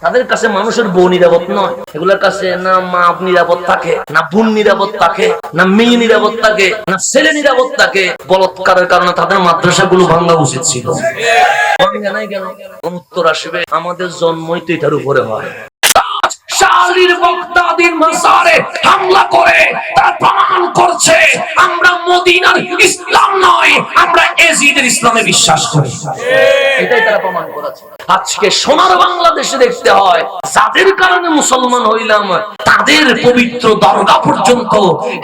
তাদের কাছে মানুষের বউ নিরাপদ নয়, এগুলোর কাছে না মা নিরাপদ থাকে, না বোন নিরাপদ থাকে, না মেয়ে নিরাপদ থাকে, না ছেলে নিরাপদ থাকে। বলৎকারের কারণে তাদের মাদ্রাসাগুলো ভাঙা উচিত ছিল। নাই কেন? উত্তর আসবে, আমাদের জন্মই তো এটার উপরে হয়। শালীর বগদাদির মাজারে হামলা করে তারা প্রমাণ করছে আমরা মদিনার ইসলাম নয়, আমরা এজিদের ইসলামে বিশ্বাস করি। এটাই তারা প্রমাণ করেছে। আজকে সোনার বাংলাদেশে দেখতে হয় যাদের কারণে মুসলমান হইলাম তাদের পবিত্র দরগা পর্যন্ত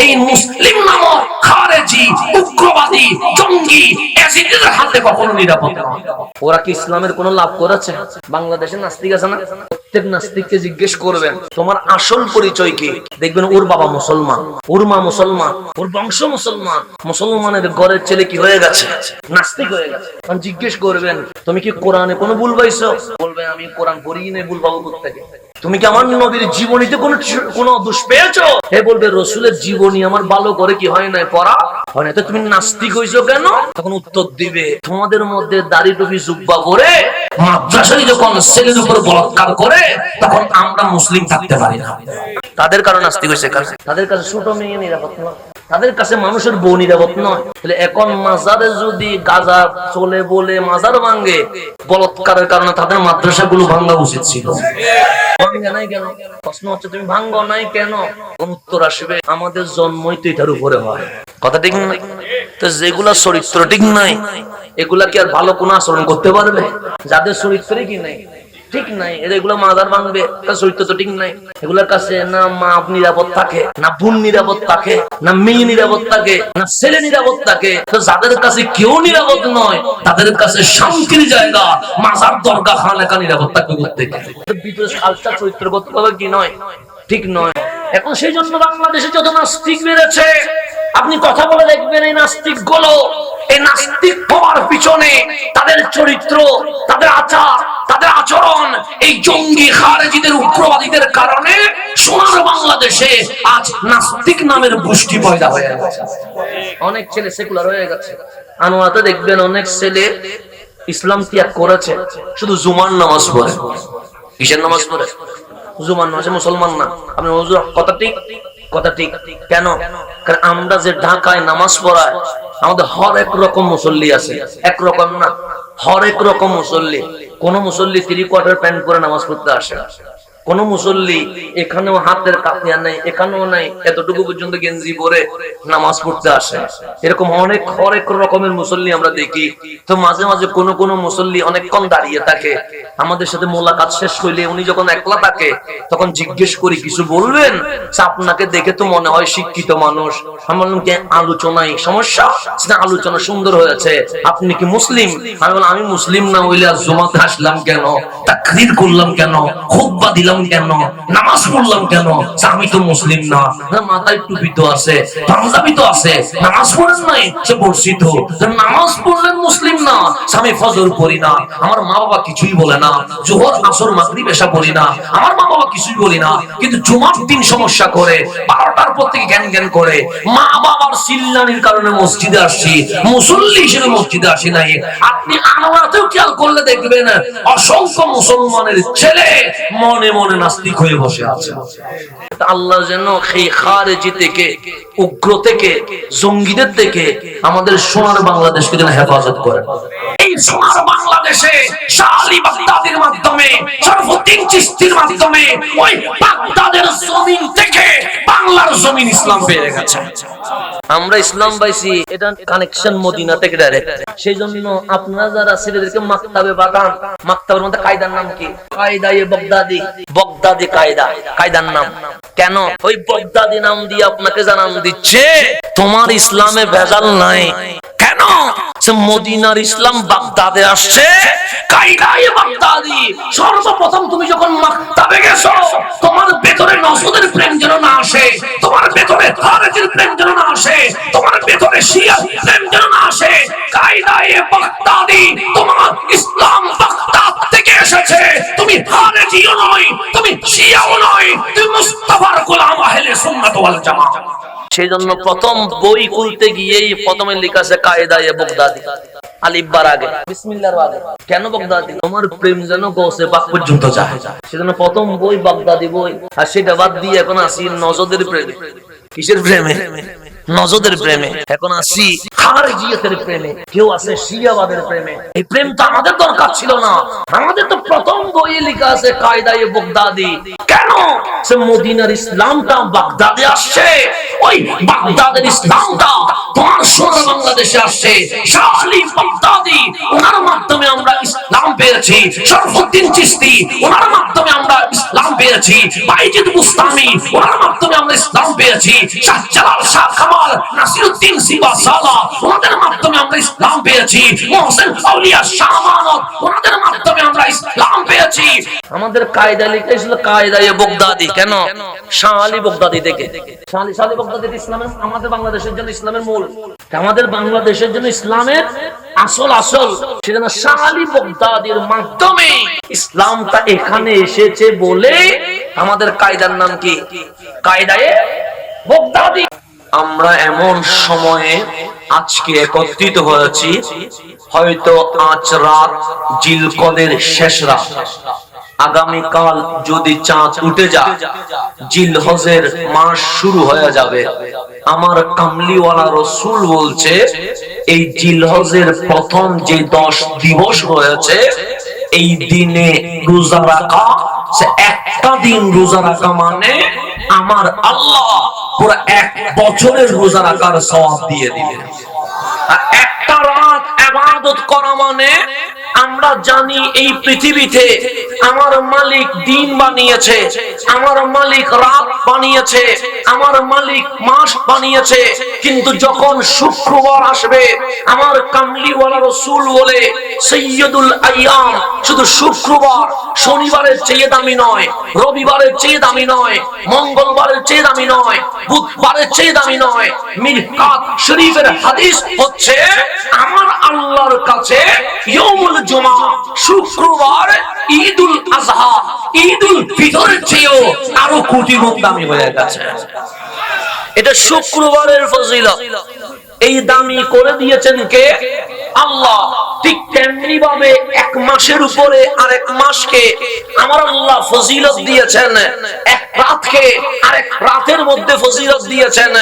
এই মুসলিম নামক খারেজি উগ্রবাদী জঙ্গি এজিদের হাতে কখনো নিরাপদ নয়। ওরা কি ইসলামের কোনো লাভ করেছে? বাংলাদেশে নাস্তিক আছে না, প্রত্যেক নাস্তিককে জিজ্ঞেস করবেন তোমার আসল পরিচয় কি, দেখবেন ওর বাবা মুসলমান, ওর মা মুসলমান, ওর বংশ মুসলমান, মুসলমানের ঘরের ছেলে কি হয়ে গেছে, নাস্তিক হয়ে গেছে। জিজ্ঞেস করবেন তুমি কি কোরআনে কোনো ভুল পাইছো, বলবে আমি কোরআন পড়িই নাই, ভুল পাবো কোত্থেকে? তুমি কি আমার নবীর জীবনীতে কোনো দোষ পেয়েছো? হে বলবে রসুলের জীবনী আমার ভালো করে কি হয় নাই, পড়া হয় না, তো তুমি নাস্তিক হইছো কেন? তখন উত্তর দিবে তোমাদের মধ্যে দাড়ি টুপি জুব্বা পরে মাদ্রাসায় যখন ছেলের উপর বলাৎকার করে তখন আমরা মুসলিম থাকতে পারি না। তাদের কারণে নাস্তিক হয়েছে, তাদের কাছে ছোট মেয়ে নিরাপদ নয়, তাদের কাছে মানুষের বউ নিরাপদ নয়। তাহলে এখন মাজারে যদি গাজা চলে বলে মাজার ভাঙে, বলৎকারের কারণে তাদের মাদ্রাসাগুলো ভাঙা উচিত ছিল। নাই কেন? প্রশ্ন হচ্ছে তুমি ভাঙ্গো নাই কেন? উত্তর আসবে আমাদের জন্মই তো এটার উপরে হয়। কথা ঠিক নাই? তো যেগুলা চরিত্র ঠিক নাই এগুলা কি আর ভালো কোন আচরণ করতে পারবে? যাদের চরিত্রই কি নাই, ঠিক নাই, এগুলো মাজার ভাঙবে, চরিত্র তো ঠিক নাই। এগুলোর কাছে না মা নিরাপদ থাকে, না বোন নিরাপদ থাকে, না মেয়ে নিরাপদ থাকে, না ছেলে নিরাপদ থাকে। তো যাদের কাছে কেউ নিরাপদ নয় তাদের কাছে শান্তির জায়গা মাজার দরগা খানেকা নিরাপদ থাকবে প্রত্যেকে। ভিতরে আলসা চরিত্র করতে হবে কি নয়, ঠিক নয়। এখন সেই জন্য বাংলাদেশে যত নাস্তিক বেড়েছে আপনি কথা বলে দেখবেন এই নাস্তিক গুলো, এই নাস্তিক হওয়ার পিছনে তাদের চরিত্র, তাদের আচার, তাদের আচরণ এই জঙ্গি খারেজিদের উগ্রবাদীদের কারণে সোনার বাংলাদেশে আজ নাস্তিক নামের গোষ্ঠী পয়দা হয়ে গেছে। অনেক ছেলে সেকুলার হয়ে গেছে। আনোয়াতে দেখবেন অনেক ছেলে ইসলাম ত্যাগ করেছে, শুধু জুমার নামাজ পড়ে। কিসের নামাজ পড়ে? জুমার নামাজে মুসলমান না। আপনি কথা ঠিক, কথা ঠিক কেন? কারণ আমরা যে ঢাকায় নামাজ পড়ায় আমাদের হরেক রকম মুসল্লি আছে, একরকম না, হরেক রকম মুসল্লি। কোন মুসল্লি 3/4 প্যান্ট পরে নামাজ পড়তে আসে, কোন মুসল্লি এখানেও হাতের কাফিয়া নাই, এখানেও নাই, এতটুকু পর্যন্ত গেঞ্জি পরে নামাজ পড়তে আসে। এরকম অনেক হরেক রকমের মুসল্লি আমরা দেখি। তো মাঝে মাঝে কোন কোন মুসল্লি অনেকক্ষণ দাঁড়িয়ে থাকে, আমাদের সাথে মোলাকাত শেষ হইলে উনি যখন একলা থাকে তখন জিজ্ঞেস করি কিছু বলবেন? আপনাকে দেখে তো মনে হয় শিক্ষিত মানুষ। আমি বললাম কি আলোচনায় সমস্যা? আলোচনা সুন্দর হয়েছে, আপনি কি মুসলিম? আমি বললাম আমি মুসলিম না হইলে আজ জুমাতে আসলাম কেন, তাকরীর করলাম কেন, খুতবা দিলাম কেন, নামাজ পড়লাম কেন? আমি তো মুসলিম না। মাথায় টুপি তো আছে, পাঞ্জাবি তো আছে, নামাজ পড়েন নাই? সে পড়ছি তো। নামাজ পড়লেন মুসলিম না? আমি ফজর পড়ি না, আমার মা বাবা কিছুই বলে না, জোহর আসর মাগরিব এশা পড়ি না, আমার মা বাবা কিছুই বলি না, কিন্তু জুমার দিন সমস্যা করে 12টার পর থেকে জ্ঞান জ্ঞান করে মা বাবার চিল্লানির কারণে মসজিদে আসছি, মুসল্লি হিসেবে মসজিদে আসি নাই। আপনি আনোয়ারাতেও খেয়াল করলে দেখবেন অসংখ্য মুসলমানের ছেলে মনে মনে নাস্তিক হয়ে বসে আছে। আল্লাহ যেন এই খারেজি থেকে, উগ্র থেকে, জঙ্গিদের থেকে আমাদের সোনার বাংলাদেশকে যেন হেফাজত করে। এই সোনার বাংলাদেশে শালী বাগদাদির মাধ্যমে, শরফুদ্দীন চিশতির মাধ্যমে ওই বাগদাদের জমিন থেকে বাংলার জমিন ইসলাম পেয়ে গেছে। আমরা ইসলাম পাইছি, এটা কানেকশন মদিনা থেকে ডাইরেক্ট। সেই জন্য আপনারা যারা ছেলেদেরকে মাকতাবে পাঠান, মাকতাবের মধ্যে কায়দার নাম কি? কায়দায়ে বাগদাদি, বাগদাদি কায়দা, কায়দার নাম কেন? ওই বাগদাদি নাম দিয়ে আপনাকে জানান দিচ্ছে তোমার ইসলামে ভেজাল নাই। কেন? মদিনার ইসলাম বাগদাদে আসছে, কায়দায়ে বাগদাদি। সর্বপ্রথম তুমি যখন মাকতাবে গেছো তোমার ভেতরে নসরতের প্রেম যেন না আসে, তোমার ভেতরে খারেজির প্রেম যেন না আসে, তোমার ভেতরে শিয়া প্রেম যেন না আসে। কায়দায়ে বাগদাদি তোমার ইসলাম বাগদাদ থেকে এসেছে। তুমি খারেজিও নয়, তুমি শিয়াও নয়, তুমি মুস্তাফার গোলাম আহলে সুন্নাত ওয়াল জামাত। সেই জন্য প্রথম বই খুলতে গিয়েই প্রথমে লেখা আছে কায়দায়ে বাগদাদি। আলিফ বার আগে, বিসমিল্লাহর আগে। কেন বাগদাদি? আমার প্রেম যেন গৌসে পাক পর্যন্ত যায়, সেজন্য প্রথম বই বাগদাদি বই। আর সেটা বাদ দিয়ে এখন আসি নজদের প্রেমে। কিসের প্রেমে? নজদের প্রেমে। এখন আসি খারজিয়তের প্রেমে, কেউ আছে শিয়াবাদের প্রেমে। এই প্রেম তো আমাদের দরকার ছিল না। আমাদের তো প্রথম বইয়ে লেখা আছে কায়দায়ে বাগদাদি। কেন? সে মদিনার ইসলামটা বাগদাদে আসছে, ওই বাগদাদের ইসলামটা তোমার সোনার বাংলাদেশে আসছে। শাহ আলী বাগদাদি, ওনার মাধ্যমে আমরা ইসলাম পেয়েছি। শরফুদ্দীন চিশতি, ওনার মাধ্যমে আমরা ইসলাম পেয়েছি। বাইজিদ বুস্তামি, ওনার মাধ্যমে আমরা ইসলাম পেয়েছি। শাহ জালাল, শাহ কামাল, নাসিরউদ্দিন সিবাসালা, ওনাদের মাধ্যমে আমরা ইসলাম পেয়েছি। মোহসেন আউলিয়া, শাহ আমানত, ওনাদের মাধ্যমে আমরা ইসলাম পেয়েছি। আমাদের কায়দা লিখেছিল কায়দায়ে বাগদাদি। কেন? শাহ আলী বাগদাদি থেকে। শাহ আলী বাগদাদি ইসলামের, আমাদের বাংলাদেশের জন্য ইসলামের মূল, আমাদের বাংলাদেশের জন্য ইসলামের আসল সেজন্য শাহ আলী বাগদাদির মাধ্যমে ইসলামটা এখানে এসেছে বলে আমাদের কায়দার নাম কি? কায়দায়ে বাগদাদি। আমরা এমন সময়ে আজকে একত্রিত হয়েছি, হয়তো আজ রাত জিলকদের শেষ রাত। আগামীকাল যদি চাঁদ উঠে যায়, জিলহজের মাস শুরু হয়ে যাবে। আমার কামলিওয়ালা রসুল বলছে, এই জিলহজের প্রথম যে 10 দিবস রয়েছে, এই দিনে রোজা রাখা, সে একটা দিন রোজা রাখা মানে আমার আল্লাহ পুরো 1 বছরের রোজা রাখার সওয়াব দিয়ে দিবেন। আর একটা রাত ইবাদত করা মানে, আমরা জানি এই পৃথিবীতে আমার মালিক দিন বানিয়েছে, আমার মালিক রাত বানিয়েছে, আমার মালিক মাস বানিয়েছে। কিন্তু যখন শুক্রবার আসবে, আমার কামলিওয়ালা রসুল বলে সৈয়দুল আইয়াম, শুধু শুক্রবার শনিবারের চেয়ে দামি নয়, রবিবারের চেয়ে দামি নয়, মঙ্গলবারের চেয়ে দামি নয়, বুধবারের চেয়ে দামি নয়। মিরকাত শরীফের হাদিস হচ্ছে, আমার আল্লাহর কাছে ইয়াউমুল জুমা, শুক্রবার, ঈদুল আজহা, ঈদুল ফিতরের চেয়েও আরো কোটি গুণ দামি হয়ে গেছে। এটা শুক্রবারের ফজিলত। এই দামি করে দিয়েছেন কে? আল্লাহ। ঠিক তেমনি ভাবে 1 মাসের উপরে আরেক মাসকে আমার আল্লাহ ফজিলত দিয়েছেন। এক রাতকে আরেক রাতের মধ্যে ফজিলত দিয়েছেন।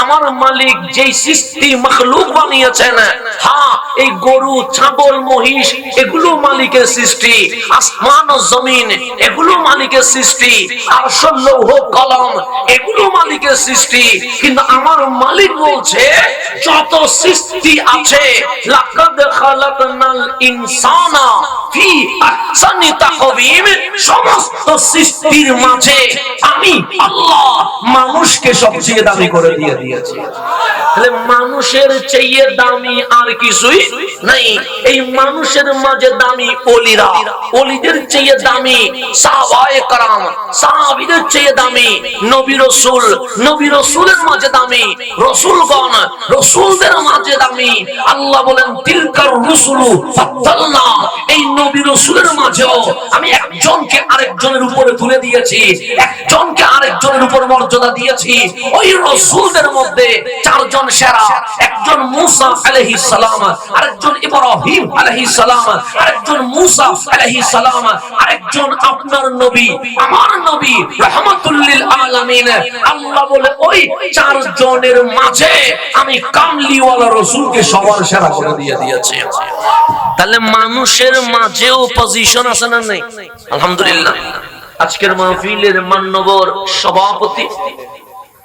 আমার মালিক যেই সৃষ্টি মাখলুক বানিয়েছেন, হ্যাঁ, এই গরু, ছাগল, মহিষ, এগুলো মালিকের সৃষ্টি। আসমান ও জমিন, এগুলো মালিকের সৃষ্টি। আরশ, লৌহ, কলম, এগুলো মালিকের সৃষ্টি। কিন্তু আমার মালিক বলছে, যত সৃষ্টি আছে, লাকাদ খালাকনাল ইনসানা ফি আহসানি তাকওয়িম, সমস্ত সৃষ্টির মাঝে আমি আল্লাহ মানুষকে সবচেয়ে দামি করে দিয়েছি। তাহলে মানুষের চেয়ে দামি আর কিছুই নাই। এই মানুষের মাঝে দামি ওলিরা, ওলিদের চেয়ে দামি সাহাবায়ে কেরাম, সাহাবীদের চেয়ে দামি নবী রাসূল, নবী রাসূলের মাঝে দামি রাসূলগণ, রাসূলদের মাঝে দামি। আল্লাহ বলেন, তিলকার রুসুলু ফাদ্দালনা, এই নবী রাসূলের মাঝেও আমি একজনকে আরেকজনের উপরে তুলে দিয়েছি, একজনকে আরেকজনের উপর মর্যাদা দিয়েছি। ওই রাসূলদের মধ্যে 4 জন সেরা, একজন মুসা আলাইহিস সালাম, আরেকজন ইব্রাহিম আলাইহিস সালাম, আরেকজন মুসা আলাইহিস সালাম, আরেকজন আপনার নবী, আমার নবী রাহমাতুল লিল আলামিন। আল্লাহ বলে, ওই 4 জনের মাঝে আমি কামলিওয়ালা রাসূলকে সবার সেরা করে দিয়েছি। তাহলে মানুষের মাঝেও পজিশন আছে না নাই? আলহামদুলিল্লাহ। আজকের মাহফিলের মান্যবর সভাপতি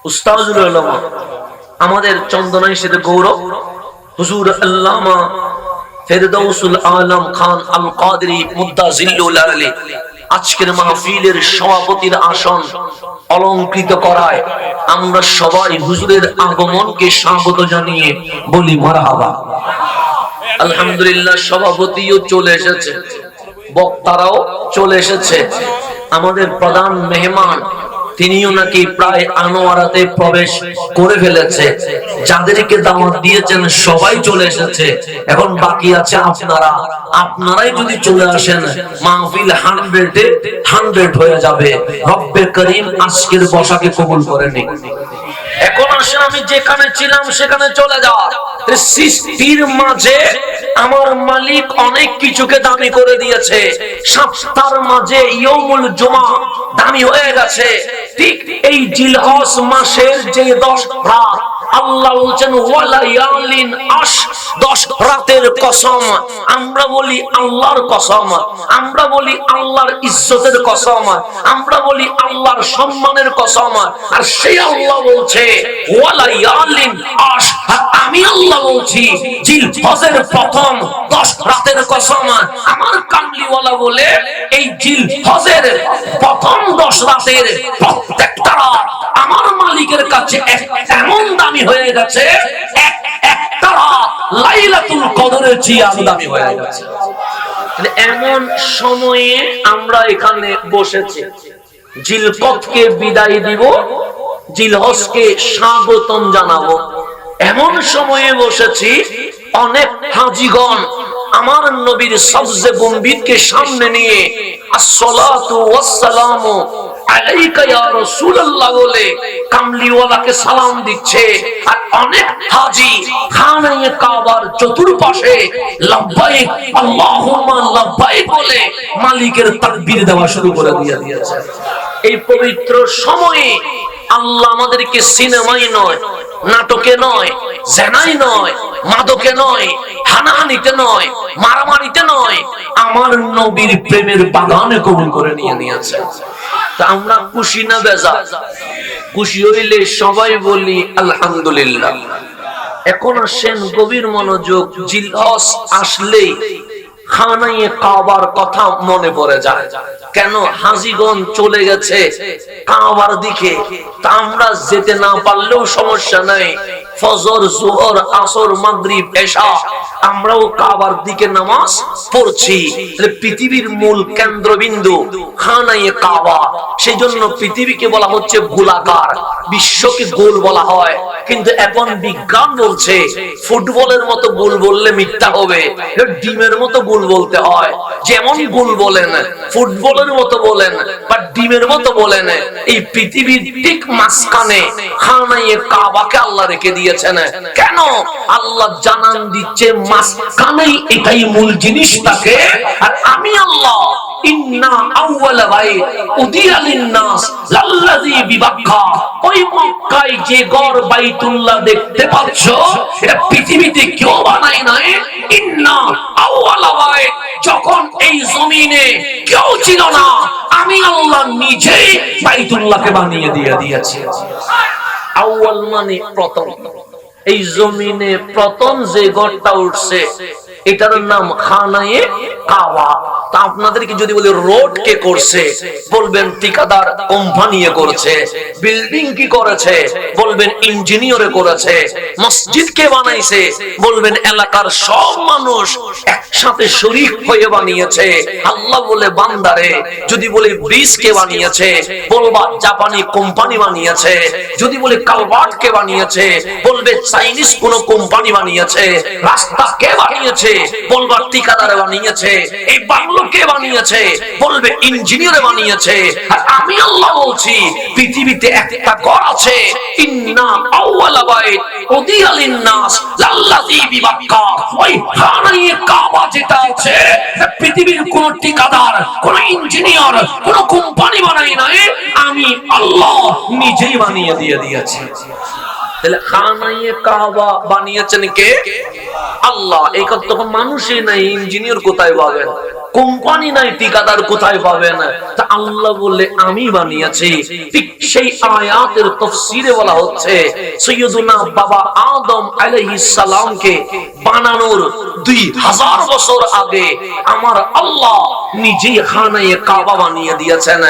উস্তাদুল উলামা, আমাদের চন্দনাই সাথে গৌরব, হুজুর আল্লামা ফেরদৌসুল আলম খান আল কাদরি মুদ্দাজিল্লুল আলী, আজকের মাহফিলের সভাপতির আসন অলংকৃত করায় আমরা সবাই হুজুরের আগমনকে স্বাগত জানিয়ে বলি মারহাবা। আলহামদুলিল্লাহ। সভাপতিও চলে এসেছে, বক্তারাও চলে এসেছে। আমাদের প্রধান মেহমান, তিনিও নাকি প্রায় আনোয়ারাতে প্রবেশ করে ফেলেছে। যাদেরকে দাওয়াত দিয়েছেন সবাই চলে এসেছে। এখন বাকি আছে আপনারা। আপনারাই যদি চলে আসেন, মাহফিল 100-এ 100 হয়ে যাবে। রব্বে করিম আজকের বসাকে কবুল করে নিন। এখন আসেন আমি যেখানে ছিলাম সেখানে চলে যাও। সৃষ্টির মাঝে আমার মালিক অনেক কিছুকে দামি করে দিয়েছে, সপ্তাহের মাঝে ইয়মুল জুমা দামি হয়ে গেছে। ঠিক এই জিলহজ মাসের যে 10 রাত, আল্লাহ বলছেন ওয়ালায়ালিন আশ, 10 রাতের কসম। আমরা বলি আল্লাহর কসম, আমরা বলি আল্লাহর ইজ্জতের কসম, আমরা বলি আল্লাহর সম্মানের কসম, আর সেই আল্লাহ বলছে ওয়ালায়ালিন আশ, আমি আল্লাহ বলছি জিলহজের প্রথম 10 রাতের কসম। আমার কামলিওয়ালা বলে এই জিলহজের প্রথম 10 রাতের প্রত্যেকটা রাত আমার মালিকের কাছে এমন দামি হয়ে গেছে, একটা রাত লাইলাতুল কদরের চেয়ে আরো দামি হয়ে গেছে। এমন সময়ে আমরা এখানে বসেছি, জিলকদকে বিদায় দিব, জিলহজকে স্বাগতম জানাবো। এমন সময়ে বসেছি অনেক হাজীগণ আমার নবীর সবজে গম্ভীরকে সামনে নিয়ে আসসালাতু ওয়াসসালামু আলাইকা ইয়া রাসূলুল্লাহ বলে কামলিওয়ালাকে সালাম দিচ্ছে। আর অনেক হাজী খানায়ে কাবার চতুর্পাশে লাব্বাইক আল্লাহুম্মা লাব্বাইক বলে মালিকের তাকবীর দেওয়া শুরু করে দিয়েছে। এই পবিত্র সময়ে আল্লাহ আমাদেরকে সিনেমায় নয়, নাটকে নয়, জেনাই নয়, মাদকে নয়, হানাহানিতে নয়, মারামারিতে নয়, আমার নবীর প্রেমের বাগানে কবুল করে নিয়েছে। তা আমরা খুশি না বেজার? খুশি হইলে সবাই বলি আলহামদুলিল্লাহ। এখন আসেন গভীর মনোযোগ, জিলহজ আসলেই খানায়ে কাবার কথা মনে পড়ে যায়। কেন? হাজীগণ চলে গেছে কাবার দিকে, তা আমরা যেতে না পারলেও সমস্যা নাই। ফজর, যোহর, আসর, মাগরিব, এশা আমরাও কাবার দিকে নামাজ পড়ছি। পৃথিবীর মূল কেন্দ্রবিন্দু খানায়ে কাবা। সেই জন্য পৃথিবীকে বলা হচ্ছে গোলাকার, বিশ্বকে গোল বলা হয়। কিন্তু এখন বিজ্ঞান বলছে ফুটবলের মতো গোল বললে মিথ্যা হবে, ডিমের মতো গোল বলতে হয়। যেমন গোল বলেন, ফুটবলের মতো বলেন বা ডিমের মতো বলেন, এই পৃথিবীর ঠিক মাঝখানে খানায়ে কাবাকে আল্লাহ রেখে দিয়েছেন। কেন? আল্লাহ জানান দিচ্ছে মাঝখানেই এটাই মূল জিনিস থাকে। আর আমি আল্লাহ ইন্না আউওয়ালা বাইত উদিয়া লিন-নাস লাল্লাযী বিবাক্কা, ওই মক্কায় যে ঘর বাইতুল্লাহ দেখতে পাচ্ছো এটা পৃথিবীতে কেউ বানায় নাই। ইন্না আউওয়ালা বাইত, যখন এই জমিনে কেউ ছিল না, আমি আল্লাহ নিজেই বাইতুল্লাহকে বানিয়ে দিয়েছি। আউয়াল মানে প্রথম। এই জমিনে প্রথম যে ঘরটা উঠছে এটার নাম খানায়ে কাবা। তা আপনাদেরকে যদি বলি রোড কে করছে, বলবেন ঠিকাদার কোম্পানি করেছে। বিল্ডিং কি করেছে, বলবেন ইঞ্জিনিয়ারে করেছে। মসজিদ কে বানাইছে, বলবেন এলাকার সব মানুষ একসাথে শরীক হয়ে বানিয়েছে। আল্লাহ বলে বান্দারে, যদি বলে ব্রিজ কে বানিয়েছে, বলবা জাপানি কোম্পানি বানিয়েছে। যদি বলে কালভার্ট কে বানিয়েছে, বলবে চাইনিজ কোন কোম্পানি বানিয়েছে। রাস্তা কে বানিয়েছে, বলবা ঠিকাদারে বানিয়েছে। এই বাংলো কে বানিয়েছে, বলবে ইঞ্জিনিয়ারে বানিয়েছে। আর আমি আল্লাহ বলছি পৃথিবীতে একটা ঘর আছে, ইন্না আউওয়ালা বাইত উদিয়া লিন-নাস লাল্লাযী বিবাক্কা। ওই খানায়ে কাবা যেটা আছে, পৃথিবীর কোন ঠিকাদার, কোন ইঞ্জিনিয়ার, কোন কোম্পানি বানায় নাই, আমি আল্লাহ নিজেই বানিয়ে দিয়েছি। তাহলে খানায়ে কাবা বানিয়েছেন কে? আল্লাহ। এই কথা তখন মানুষই নাই, ইঞ্জিনিয়ার কোথায় পাবেন? কোম্পানি নাই, ঠিকাদার কোথায় পাবেন? তা আল্লাহ বলে আমি বানিয়েছি। ঠিক সেই আয়াতের তাফসীরে বলা হচ্ছে সাইয়্যিদুনা বাবা আদম আলাইহিস সালামকে বানানোর 2000 বছর আগে আমার আল্লাহ নিজেই খানায়ে কাবা বানিয়ে দিয়েছেন।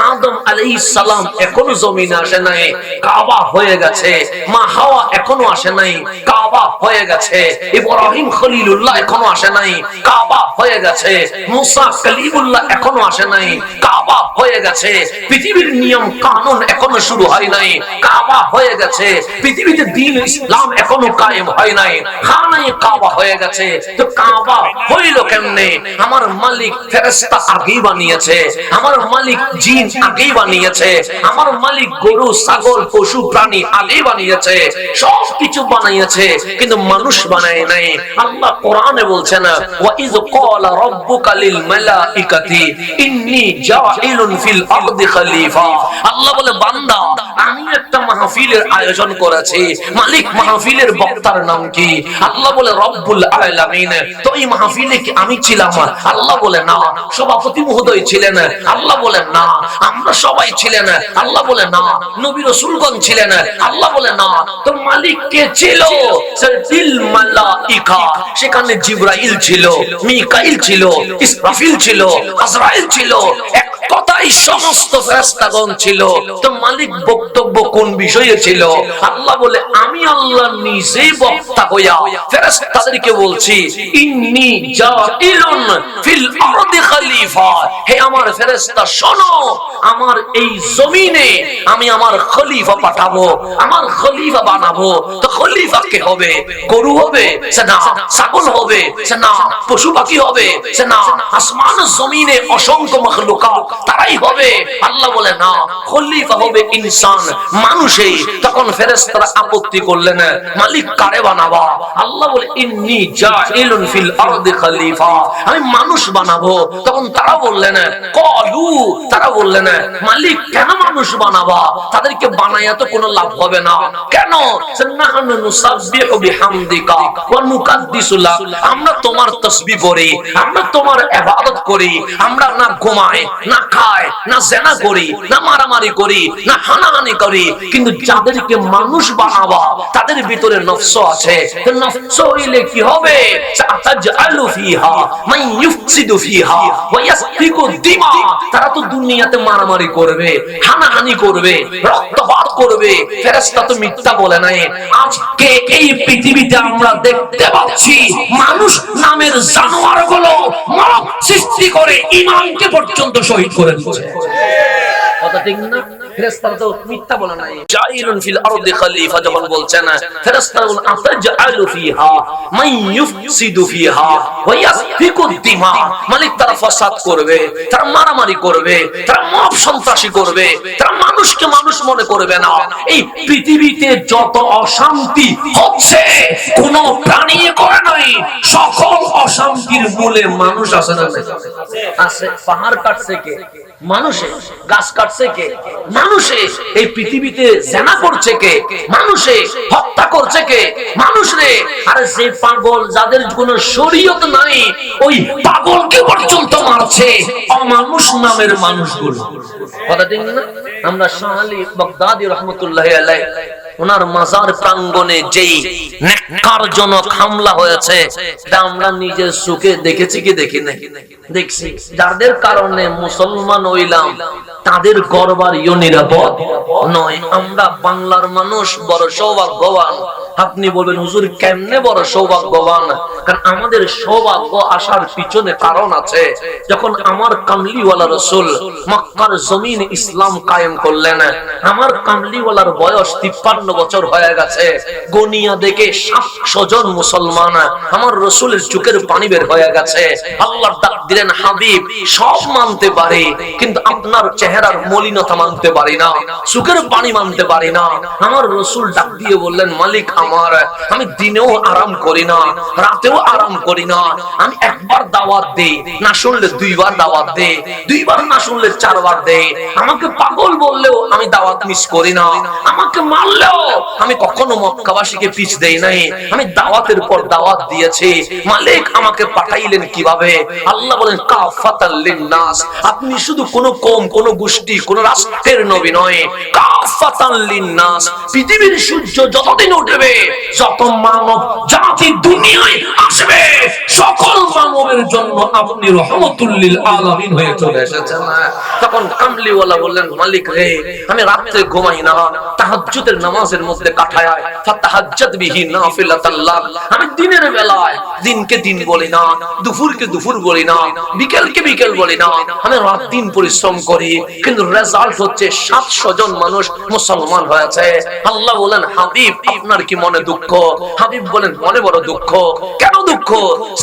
আদম আলাইহিস সালাম এখনো জমিনে আসে নাই, কাবা হয়ে গেছে। মা হাওয়া এখনো আসে নাই, কাবা হয়ে গেছে। ইব্রাহিম খলিলুল্লাহ এখনো আসে নাই, কাবা হয়ে গেছে। মুসা কালিমুল্লাহ এখনো আসে নাই, কাবা হয়ে গেছে। পৃথিবীর নিয়ম কানুন এখনো শুরু হয় নাই, কাবা হয়ে গেছে। পৃথিবীতে দ্বীন ইসলাম এখনো কায়েম হয় নাই, খানায়ে কাবা হয়ে গেছে। তো কাবা হইল কেমনে? আমার মালিক ফেরেশতা আগেই বানিয়েছে, আমার মালিক জিন আগেই বানিয়েছে, আমার মালিক গরু ছাগল পশু প্রাণী আগেই বানিয়েছে, সব কিছু বানিয়েছে, কিন্তু মানুষ বানায় নাই। আল্লাহ কোরআনে বলছেন ওয়া ইয ক্বালা রাব্বুকা লিল মালাইকাতি ইন্নী জাইলুন ফিল আরদি খলিফা। আল্লাহ বলে বান্দা আমি একটা মাহফিলের আয়োজন করেছি, মালিক মাহফিলের বক্তার নাম কি? আল্লাহ বলে রব্বুল আলামিন। তো এই মাহফিলে কি আমি ছিলাম? আল্লাহ বলে না। সভাপতি মহোদয় ছিলেন? আল্লাহ বলে না। আমরা সবাই ছিলেন? আল্লাহ বলে না। নবী রাসূলগণ ছিলেন? আল্লাহ বলে না। তো মালিক কে ছিল? দিল মালাইকা, সেখানে জিবরাইল ছিল, মিকাইল ছিল, ইসরাফিল ছিল, আজরাইল ছিল, এক কথাই সমস্ত ফেরেশতাগণ ছিল। তো মালিক বক্তব্য কোন বিষয়ে ছিল? আল্লাহ বলে আমি আল্লাহ নিজেই বক্তা হইয়া ফেরেশতাদেরকে বলছি ইন্নী জাইলুন ফিল আরদি খলিফা। হে আমার ফেরেশতা শোনো, আমার এই জমিনে আমি আমার খলিফা পাঠাবো, আমার খলিফা বানাবো। তো খলিফা কে হবে? গরু হবে? সে না। ছাগল হবে? সে না। পশু পাখি হবে? সে না। আসমান জমিনে অসংখ্য মাখলুকাত তারাই হবে? আল্লাহ বলে না, খলিফা হবে ইনসান, মানুষই। তখন ফেরেশতারা আপত্তি করলেন মালিক কারে বানাবা? আল্লাহ বলে ইন্নী জাইলুন ফিল আরদি খলিফা, আমি মানুষ বানাবো। তখন তারা বললেন ক্বালু, তারা বললেন মালিক কেন মানুষ বানাবা? তাদেরকে বানায়া তো কোনো লাভ হবে না। কেন? নাহনু নুসাব্বিহু বিহামদিকা ওয়া নুকাদ্দিসু লাক, আমরা তোমার তাসবিহ করি, আমরা তোমার ইবাদত করি, আমরা না ঘুমাই, না খাই, না জিনা করি, না মারামারি করি, না হানাহানি করি, কিন্তু যাদেরকে মানুষ বানাবা তাদের ভিতরে নফস আছে। তো নফস হইলে কি হবে? আতাজআলু ফিহা মান ইউফসিদু ফিহা ওয়া ইয়াসফিকু দিমা, তারা তো দুনিয়াতে মারামারি করবে, হানাহানি করবে, রক্তপাত করবে। ফেরেশতা তো মিথ্যা বলে নাই। আজকে এই পৃথিবীতে আমরা দেখতে পাচ্ছি মানুষ নামের জানোয়ারগুলো মরক সৃষ্টি করে ইমানকে পর্যন্ত শহীদ করে দিচ্ছে। কথা ঠিক না? ফেরেশতারা তো মিথ্যা বলে নাই। জাইলুন ফিল আরদি খলিফা যখন বলছেন, ফেরেশতারা বলেন আতাজআলু ফিহা মান ইউফসিদু ফিহা ওয়া ইয়াসফিকু দিমা, মালিক তারা ফাসাদ করবে, তারা মারামারি করবে, তারা মব সন্ত্রাসী করবে, তারা মানুষকে মানুষ মনে করবে না। এই পৃথিবীতে যত অশান্তি হচ্ছে কোন প্রাণী করে নাই, সকল অশান্তির মূলে মানুষ আছে না? আছে। পাহাড় কাটছে কে? মানুষে। গাছ কাটছে কে? মানুষে। এই পৃথিবীতে জিনা করছে কে? মানুষে। হত্যা করছে কে? মানুষ রে। আরে যে পাগল, যাদের কোনো শরীয়ত নাই, ওই পাগলকে পর্যন্ত মারছে অমানুষ নামের মানুষগুলো। কথা ঠিক না? আমরা শাহ আলী বাগদাদী রাহমাতুল্লাহি আলাইহি ওনার মাজার প্রাঙ্গণে যেই নেককারজনক হামলা হয়েছে তা আমরা নিজের চোখে দেখেছি কি দেখি নাই? দেখছি। যাদের কারণে মুসলমান হইলাম তাদের গর্বারিও নিরাপদ নয়। আমরা বাংলার মানুষ বড় সৌভাগ্যবান। আপনি বলবেন হুজুর কেমনে বড় সৌভাগ্যবান? কারণ আমাদের সৌভাগ্য আসার পিছনে কারণ আছে। যখন আমার কামলিওয়ালা রাসূল মক্কার জমিন ইসলাম কায়েম করলেন, আমার কামলিওয়ালার বয়স 53 বছর হয়ে গেছে। গনিয়া দেখে 700 জন মুসলমান, আমার রাসূলের চোখের পানি বের হয়ে গেছে। আল্লাহ ডাক দিলেন হাবিব সব মানতে পারি, কিন্তু আপনার চেহারার মলিনতা মানতে পারি না, চোখের পানি মানতে পারি না। আমার রাসূল ডাক দিয়ে বললেন মালিক আমার, আমি দিনেও আরাম করি না, রাতেও আরাম করি না। আমি একবার দাওয়াত দেই, না শুনলে 2 বার দাওয়াত দেই, 2 বার না শুনলে 4 বার দেই। আমাকে পাগল বললেও আমি দাওয়াত মিস করি না, আমাকে মারলেও আমি কখনো মক্কাবাসীকে পিছ দেই নাই। আমি দাওয়াতের পর দাওয়াত দিয়েছি। মালিক আমাকে পাঠাইলেন কিভাবে? আল্লাহ বলেন কাফাতাল লিন্নাস, আপনি শুধু কোন কওম, কোন গোষ্ঠী, কোন রাষ্ট্রের নবী নয়, কাফাতাল লিন্নাস। পৃথিবীর সূর্য যতদিন উঠবে, যত মানব জাতি দুনিয়ায় আসবে, সকল মানবের জন্য আপনি রহমতুল লিল আলামিন হয়ে চলে এসেছেন। তখন কামলিওয়ালা বললেন মালিক রে, আমি রাতে ঘুমাই না, তাহাজ্জুদের নামাজের মধ্যে কাটাই, ফাতাহাজ্জাত বিহি নাফিলাতাল লাক। আমি দিনের বেলায় দিনকে দিন বলি না, দুপুরকে দুপুর বলি না, বিকেলকে বিকেল বলি না, আমি রাত দিন পরিশ্রম করি, কিন্তু রেজাল্ট হচ্ছে 700 জন মানুষ মুসলমান হয়েছে। আল্লাহ বলেন হাবিব আপনার কি মনে দুঃখ? হাবিব বলেন মনে বড় দুঃখ। কেন দুঃখ,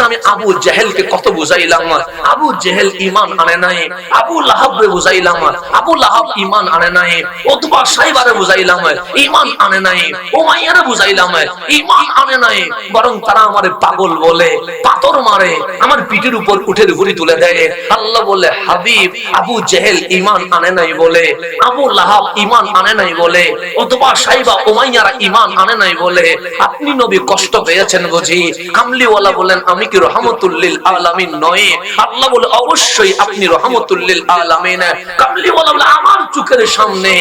আমি আবু জেহেলকে কত বুঝাইলাম, আবু জেহেল ঈমান আনে নাই। আবু লাহাবকে বুঝাইলাম, আবু লাহাব ঈমান আনে নাই। উতবা সাইবারে বুঝাইলাম, ঈমান আনে নাই। উমাইয়ারে বুঝাইলাম, ঈমান আনে নাই। বরং তারা আমারে পাগল বলে, পাথর মারে, আমার পিঠের উপর উঠে ঘুরি তুলে দেয়। আল্লাহ বলে, হাবিব, আবু জেহেল ঈমান আনে নাই বলে, আবু লাহাব ঈমান আনে নাই বলে, উতবা সাইবা উমাইয়ারা ঈমান আনে নাই বলে আপনি নবী কষ্ট পেয়েছেন বুঝি? কামলিওয়ালা বলেন, আমি কি রহমতুল লিল আলামিন নই? আল্লাহ বলে, অবশ্যই আপনি রহমতুল লিল আলামিন। কামলিওয়ালা বলে, আমার চোখের সামনে,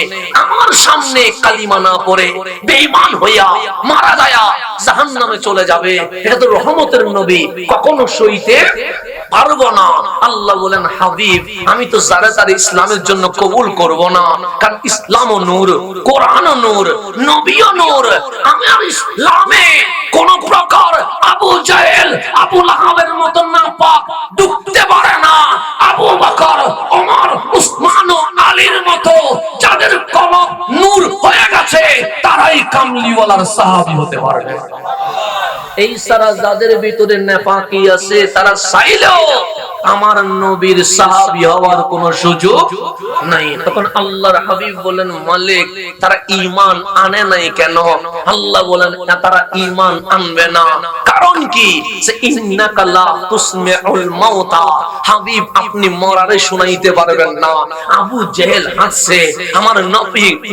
আমার সামনে কালিমা না পড়ে বেঈমান হইয়া মারা যায় জাহান্নামে চলে যাবে, এটা তো রহমতের নবী, কখনো সইতে পারবো না। আল্লাহ বলেন, হাবিব, আমি তো যারা তারা ইসলামের জন্য কবুল করব না, কারণ ইসলামও নূর, কোরআনও নূর, নবীও নূর। আমি আর ইসলামে কোন প্রকার আবু জাহেল, আবু লাহাবের মত নাপাক ঢুকতে পারে না। আবু বকর, ওমর, উসমান ও আলীর মতো যাদের কলব নূর হয়ে গেছে, তারাই কামলিওয়ালার সাহাবী হতে পারবে। এই সারা যাদের ভিতরে নেফাকি আছে, তারা চাইলেও আমার নবীর সাহাবী হওয়ার কোনো সুযোগ নাই। তখন আল্লাহর হাবিব বলেন, মালিক, তারা ঈমান আনে নাই কেন? আল্লাহ বলেন, তারা ঈমান আনবে না, কারণ কি? যে ইন্নাকা লা তুসমিউল মাউতা, হাবিব, আপনি মরারে শুনাইতে পারবেন না। আবু জেহেল হাসছে, আমার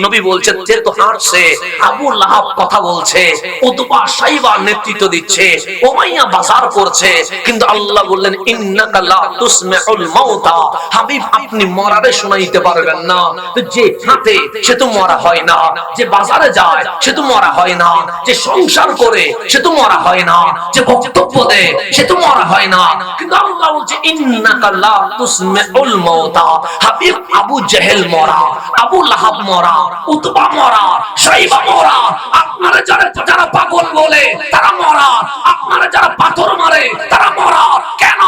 নবী বলছে যে তো হাসছে। আবু লাহাব কথা বলছে, উতবা সাইবা নেতৃত্ব দিচ্ছে, উমাইয়া বাজার করছে, কিন্তু আল্লাহ বললেন, ইন্নাকা লা তুসমিউল মাউতা, হাবিব, আপনি মরারে শুনাইতে পারবেন না। তো যে হাতে সে তো মরা হয় না, যে বাজারে যায় সে তো মরা হয় না, যে সংসার করে সে তো মরা হয় না, যে বক্তব্য দেয় সে তো মরা হয় না, কিন্তু আল্লাহ বলছে, ইন্নাকা লা তুসমিউল মাউতা, হাবিব, আবু জেহেল মরা, আবু লাহাব মরা, উতবা মরা, সাইবা মরা, আপনারা যারা পাগল বলে তারা মরা, আপনারা যারা পাথর মারে তারা মরা। কেন?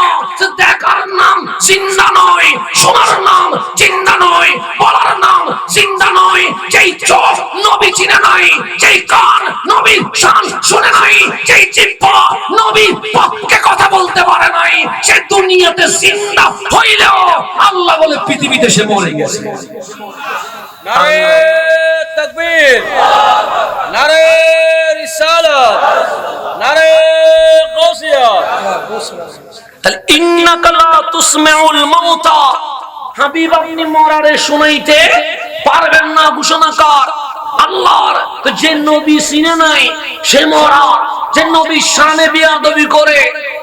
দেখার নাম জিন্দা নয়, শোনার নাম জিন্দা নয়, বলার নাম জিন্দা নয়। যেই চোখ নবী চিনে নাই, যেই কান নবীর শান শুনে নাই, যেই জিহ্বা নবীর পক্ষে কথা বলতে পারে নাই, সে দুনিয়াতে জিন্দা হইলেও আল্লাহ বলে পৃথিবীতে সে মরে গেছে। নারে তাকবীর, নারে রিসালাত, নারে গাউসিয়া। তাহলে ইন্নাকা লা তুসমিউল মাউতা, হাবিব, আপনি মরারে শুনাইতে পারবেন না ঘোষণাকার আল্লাহর। তো যে নবী চিনে নাই সে মরা, যে নবী শানে বিয়াদবি করে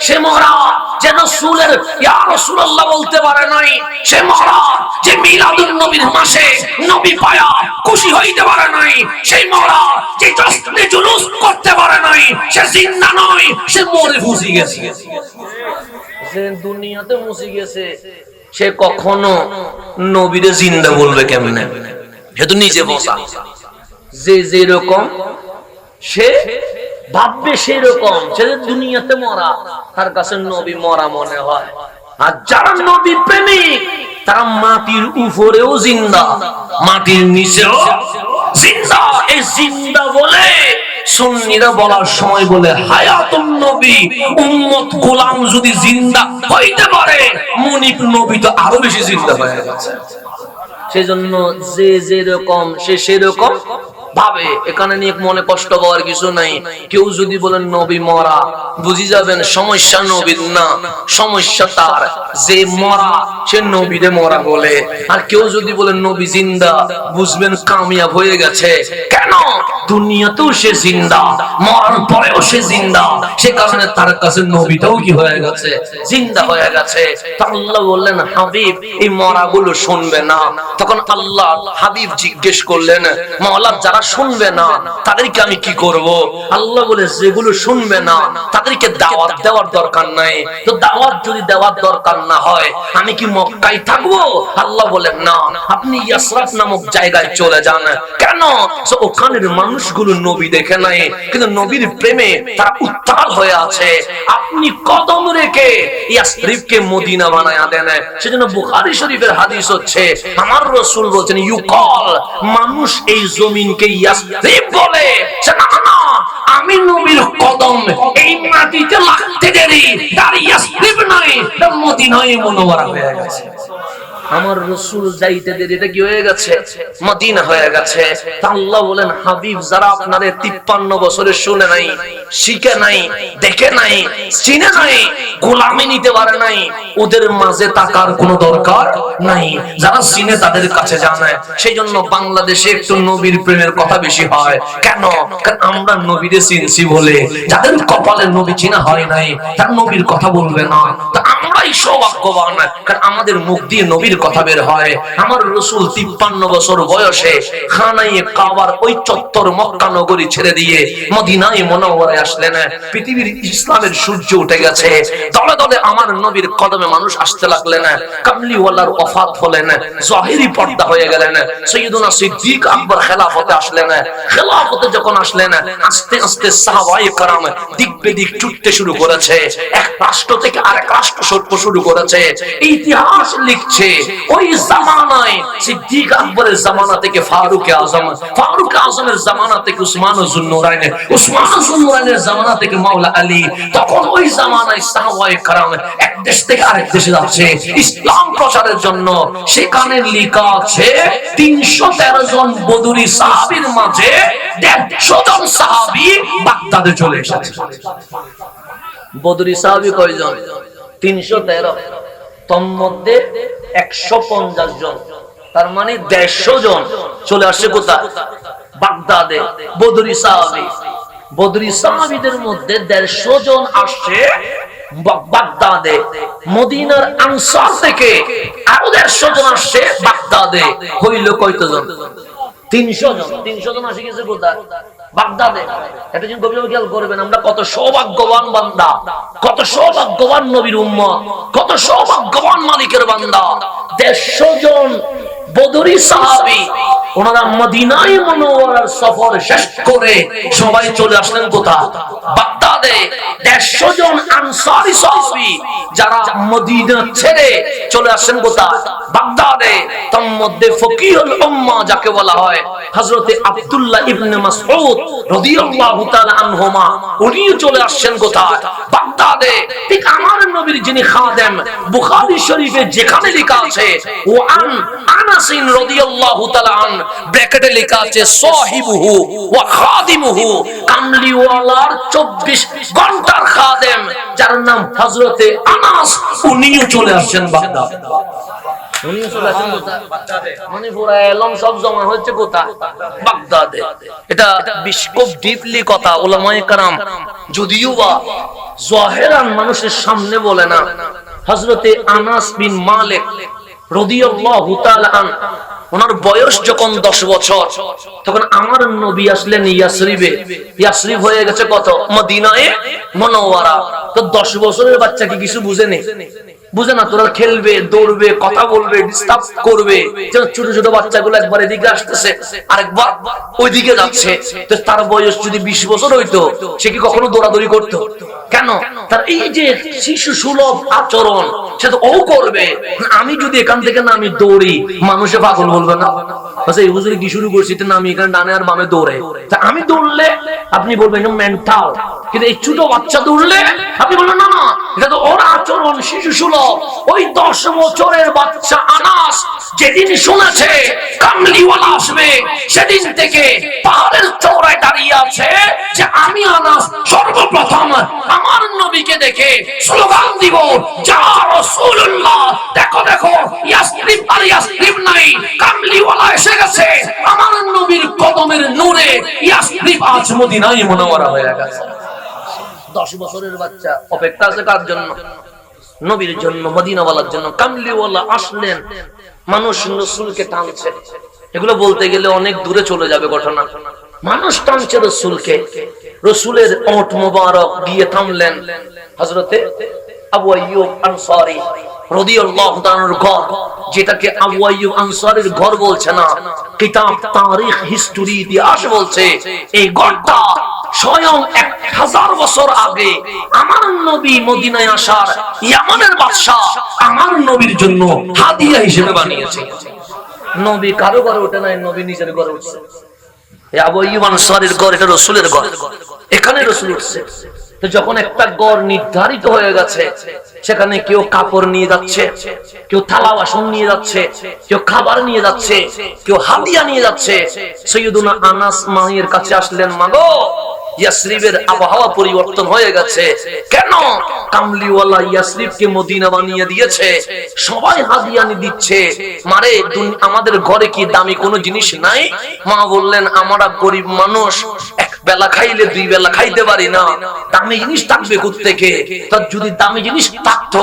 সে মরা, যে রাসূলের ইয়া রাসূলুল্লাহ বলতে পারে নাই সে মরা, যে মিলাদুন নবীর মাসে নবী পায়া খুশি হইতে পারে নাই সেই মরা, যে জশ্নে জুলুস করতে পারে নাই সে জিন্দা নয়, সে মরে ফুসি গেছে। যে দুনিয়াতে মুসি গেছে সে কখনো নবীরে জিন্দা বলবে কেমনে? সে তো নিজে বসা, যে যেরকম সে ভাববে সেরকম। সে দুনিয়াতে মরা, তার কাছে নবী মরা মনে হয়। আর যারা নবী প্রেমিক তারা মাটির উপরেও জিন্দা, মাটির নিচেও জিন্দা। এই জিন্দা বলে সুন্নিরা বলার সময় বলে, হায়াতুন নবী, উম্মত গোলাম যদি জিন্দা হইতে পারে, মুনিব নবী তো আরো বেশি জিন্দা হয়ে গেছে। সেজন্য যে যেরকম সে সেরকম ভাবে। এখানে নিয়ে মনে কষ্ট পাওয়ার কিছু নাই। কেউ যদি বলেন নবী মরা, বুঝি যাবেন সমস্যা নবীর না, সমস্যা তার যে মরা সে নবীরে মরা বলে। আর কেউ যদি বলেন নবী জিন্দা, বুঝবেন কামিয়াব হয়ে গেছে। কেন? দুনিয়াতেও সে জিন্দা, মরার পরেও সে জিন্দা, সে কারণে তার কাছে নবীটাও কি হয়ে গেছে? জিন্দা হয়ে গেছে। আল্লাহ বললেন, হাবিব, এই মরাগুলো শুনবে না। তখন আল্লাহ হাবিব জিজ্ঞেস করলেন, মাওলা, যারা শুনবে না তাদেরকে আমি কি করব? আল্লাহ বলে, যেগুলো শুনবে না তাদেরকে দাওয়াত দেওয়ার দরকার নাই। তো দাওয়াত যদি দেওয়ার দরকার না হয় আমি কি মক্কায় থাকবো? আল্লাহ বলেন, না, আপনি ইয়াসরাব নামক জায়গায় চলে যান। কেন? ওখানের মানুষগুলো নবী দেখে নাই, কিন্তু নবীর প্রেমে তারা উত্তাল হয়ে আছে। আপনি কদম রেখে ইয়াসরিবকে মদিনা বানায়া দেন। সেজন্য বুখারী শরীফের হাদিস হচ্ছে, আমার রাসূল বলেন, ইউকাল, মানুষ এই জমিনকে ইয়াসরিব বলে। না, আমি আমি নবীর কদম এই মাটিতে লাগতে দেরি দাঁড়িয়ে ইয়াসরিব নয়, মদিনায় মুনাওয়ারা হয়ে গেছে। আমার রাসূল যাইতে দেরি, এটা কি হয়ে গেছে? মদিনা হয়ে গেছে। তা আল্লাহ বলেন, হাবিব যারা আপনারে 53 বছরে শুনে নাই, শিখে নাই, দেখে নাই, চিনে নাই, গোলামি নিতে পারে নাই, ওদের মাঝে তাকার কোনো দরকার নাই। যারা চিনে তাদের কাছে জানে। সেই জন্য বাংলাদেশে একটু নবীর প্রেমের কথা বেশি হয়। কেন? কারণ আমরা নবীরে চিনছি বলে। যাদের কপালে নবী চিনা হয় নাই, তার নবীর কথা বলবে না। তা আমরাই সৌভাগ্যবান, কারণ আমাদের মুখ দিয়ে নবীর কথা বের হয়। আমার রাসূল 53 বছর বয়সে খানায়ে কাবার ওই চত্বর মক্কা নগরী ছেড়ে দিয়ে মদিনায় মুনাওয়ারায় আসলেন। পৃথিবীর ইসলামের সূর্য উঠে গেছে। দলে দলে আমার নবীর কদমে মানুষ আসতে লাগলেন। কামলিওয়ালার ওফাত হলেন, জাহিরি পর্দা হয়ে গেলেন। সাইয়্যিদুনা সিদ্দিক আকবর খেলাফতে আসলেন। খেলাফতে যখন আসলেন, আস্তে আস্তে সাহাবায়ে কেরাম দিক বেদিক ছুটতে শুরু করেছে। এক রাষ্ট্র থেকে আরেক রাষ্ট্র সরতে শুরু করেছে। ইতিহাস লিখছে ওই জামানায় সিদ্দিক আকবরের জামানা থেকে ফারুক আজম, ফারুক আজমের জামানা থেকে উসমান যুন্নুরাইন, উসমান যুন্নুরাইনের জামানা থেকে মাওলা আলী। তখন ওই জামানায় সাহাবায়ে কেরাম এক দেশ থেকে আরেক দেশে যাচ্ছে ইসলাম প্রচারের জন্য। সেখানে লেখা আছে 313 জন বদরি সাহাবীর মাঝে 150 জন সাহাবী বাগদাদে চলে এসেছে। বদরি সাহাবী কয়জন? 313। তন্মধ্যে 150 জন, তার মানে 150 জন চলে আসছে কোথায়? বাগদাদে। বদরি সাহাবী, বদরি সাহাবীদের মধ্যে 150 জন আসছে বাগদাদে। মদিনার আনসার থেকে আরো 150 জন আসছে বাগদাদে। হইল কয়জন? 300 জন। 300 জন আসে গেছে কোথায়? বাগদাদে। এটা যদি গভীরভাবে খেয়াল করবেন, আমরা কত সৌভাগ্যবান বান্দা, কত সৌভাগ্যবান নবীর উম্মত, কত সৌভাগ্যবান মালিকের বান্দা। 150 জন বদরি সাহাবী ওনারা মদিনায় মুনাওয়ারার সফর শেষ করে সবাই চলে আসলেন কোথায়? বাগদাদে। 150 জন আনসারী সাহাবী যারা মদিনা ছেড়ে চলে আসেন কোথায়? বাগদাদে। তার মধ্যে ফকিহুল উম্মাহ যাকে বলা হয় হযরতে আব্দুল্লাহ ইবনে মাসউদ রাদিয়াল্লাহু তাআলা আনহুমা, উনিও চলে আসছেন কোথায়? বাগদাদে। ঠিক আমার নবীর যিনি খাদেম, বুখারী শরীফে যেখানে লেখা আছে ওয়ান আনাস রাদিয়াল্লাহু তাআলা আন, ব্র্যাকেটে লেখা আছে সাহিবুহু ওয়া খাদিমুহু, কামলিওয়ালার 24 ঘন্টার খাদেম যার নাম হযরতে আনাস, উনিও চলে আসছেন বাগদাদ। মানে পুরা এলম সব জমা হচ্ছে কোথায়? বাগদাদে। এটা খুব ডিপলি কথা উলামায়ে কেরাম যদিও বা জাহেরান মানুষের সামনে বলে না। হযরতে আনাস বিন মালিক রাদিয়াল্লাহু তাআলা আন, ওনার বয়স যখন 10 বছর, তখন আমার নবী আসলেন ইয়াসরিবে। ইয়াসরিব হয়ে গেছে কত? মদিনায়ে মুনাওয়ারা। তো 10 বছরের বাচ্চা কি কিছু বুঝেনি? বুঝে না। তোরা খেলবে, দৌড়বে, কথা বলবে, ডিস্টার্ব করবে। ছোট ছোট বাচ্চাগুলো একবার এদিকে আসতেছে, আরেকবার ওইদিকে যাচ্ছে। তো তার বয়স যদি 20 বছর হইতো, সে কি কখনো দৌড়াদৌড়ি করতো? কেন? তার এই যে শিশু সুলভ আচরণ, সে তো ও করবে। আমি যদি এখান থেকে না আমি দৌড়ি, মানুষে পাগল বলবে না? আচ্ছা এই হুজুরে কি শুরু করছি? না আমি এখানে ডানে আর বামে দৌড়ে। তা আমি দৌড়লে আপনি বলবেন মেন্টাল, কিন্তু এই ছোট বাচ্চা দৌড়লে আপনি বলবেন না না, এটা তো ওর আচরণ শিশু সুলভ। ওই 10 বছরের বাচ্চা আনাস যেদিন শুনেছে কামলিওয়ালা আসবে, সেদিন থেকে পাহাড়ের চওড়ায় দাঁড়িয়ে আছে যে আমি আনাস সর্বপ্রথম আমার নবীকে দেখে স্লোগান দিব, যা রাসূলুল্লাহ, দেখো দেখো ইয়াসরিব আর ইয়াসরিব নাই, কামলিওয়ালা এসে গেছে। আমার নবীর কদমের নূরে ইয়াসরিব আজ মদিনায় মুনাওয়ারা হয়ে গেছে। 10 বছরের বাচ্চা অপেক্ষা আছে কার জন্য? নবীর জন্য, মদিনাওয়ালার জন্য। কামলিওয়ালা আসলেন, মানুষ রাসূলকে টানছে। এগুলো বলতে গেলে অনেক দূরে চলে যাবে ঘটনা। মানুষ টানছে রাসূলকে। রাসূলের ওঁট মোবারক গিয়ে থামলেন হযরতে আবু আইয়ুব আনসারী রাদিয়াল্লাহু তাআলার ঘর, যেটাকে আবু আইয়ুব আনসারীর ঘর বলছে না, কিতাব তারিখ হিস্টরি ইতিহাস বলছে এই ঘরটা স্বয়ং 1000 বছর আগে আমার নবী মদিনায় আসার ইয়ামানের বাদশা আমার নবীর জন্য হাদিয়া হিসেবে বানিয়েছে। নবী কারো ঘরে ওঠে নাই, নবী নিজের ঘরে উঠছে। এই আবু আইয়ুব আনসারীর ঘর, এটা রাসূলের ঘর, এখানে রাসূল উঠছে। তো যখন একটা ঘর নির্ধারিত হয়ে গেছে, সেখানে কেউ কাপড় নিয়ে যাচ্ছে, কেউ থালা বাসন নিয়ে যাচ্ছে, কেউ খাবার নিয়ে যাচ্ছে, কেউ হাদিয়া নিয়ে যাচ্ছে। সাইয়্যিদুনা আনাস মায়ের কাছে আসলেন, মাগো ইয়াসরিবের আবহাওয়া পরিবর্তন হয়ে গেছে, কেন? কামলিওয়ালা ইয়াসরিবকে মদিনা বানিয়ে দিয়েছে, সবাই হাদিয়া নিয়ে দিচ্ছে, মারে আমাদের ঘরে কি দামি কোনো জিনিস নাই? মা বললেন, আমরা গরিব মানুষ, এক বেলা খাইলে দুই বেলা খাইতে পারি না, দামি জিনিস থাকবে কোত্থেকে? তার যদি দামি জিনিস থাকতো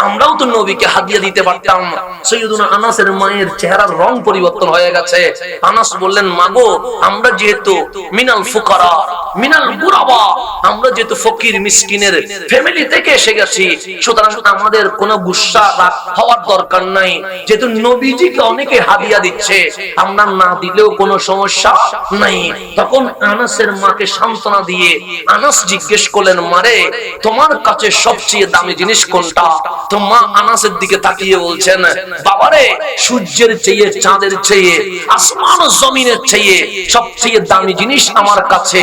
আমরাও তো নবীকে হাদিয়া দিতে পারতাম। সাইয়্যিদুনা আনাসের মায়ের চেহারার রং পরিবর্তন হয়ে গেছে। আনাস বললেন, মাগো আমরা যেহেতু মিনাল ফুকারা মিনাল গুরাবা, আমরা যেহেতু ফকির মিসকিনের ফ্যামিলি থেকে এসে গেছি, সুতরাং আমাদের কোনো গুসা হওয়ার দরকার নাই। যেহেতু নবীজিকে অনেকে হাদিয়া দিচ্ছে, আমরা না দিলেও কোনো সমস্যা নাই। তখন আনাসের মাকে সান্ত্বনা দিয়ে আনাস জিজ্ঞেস করলেন, মারে তোমার কাছে সবচেয়ে দামি জিনিস কোনটা? তো মা আনাসের দিকে তাকিয়ে বলছেন, বাবারে সূর্যের চেয়ে, চাঁদের চেয়ে, আসমান ও জমিনের চেয়ে সবচেয়ে দামি জিনিস আমার কাছে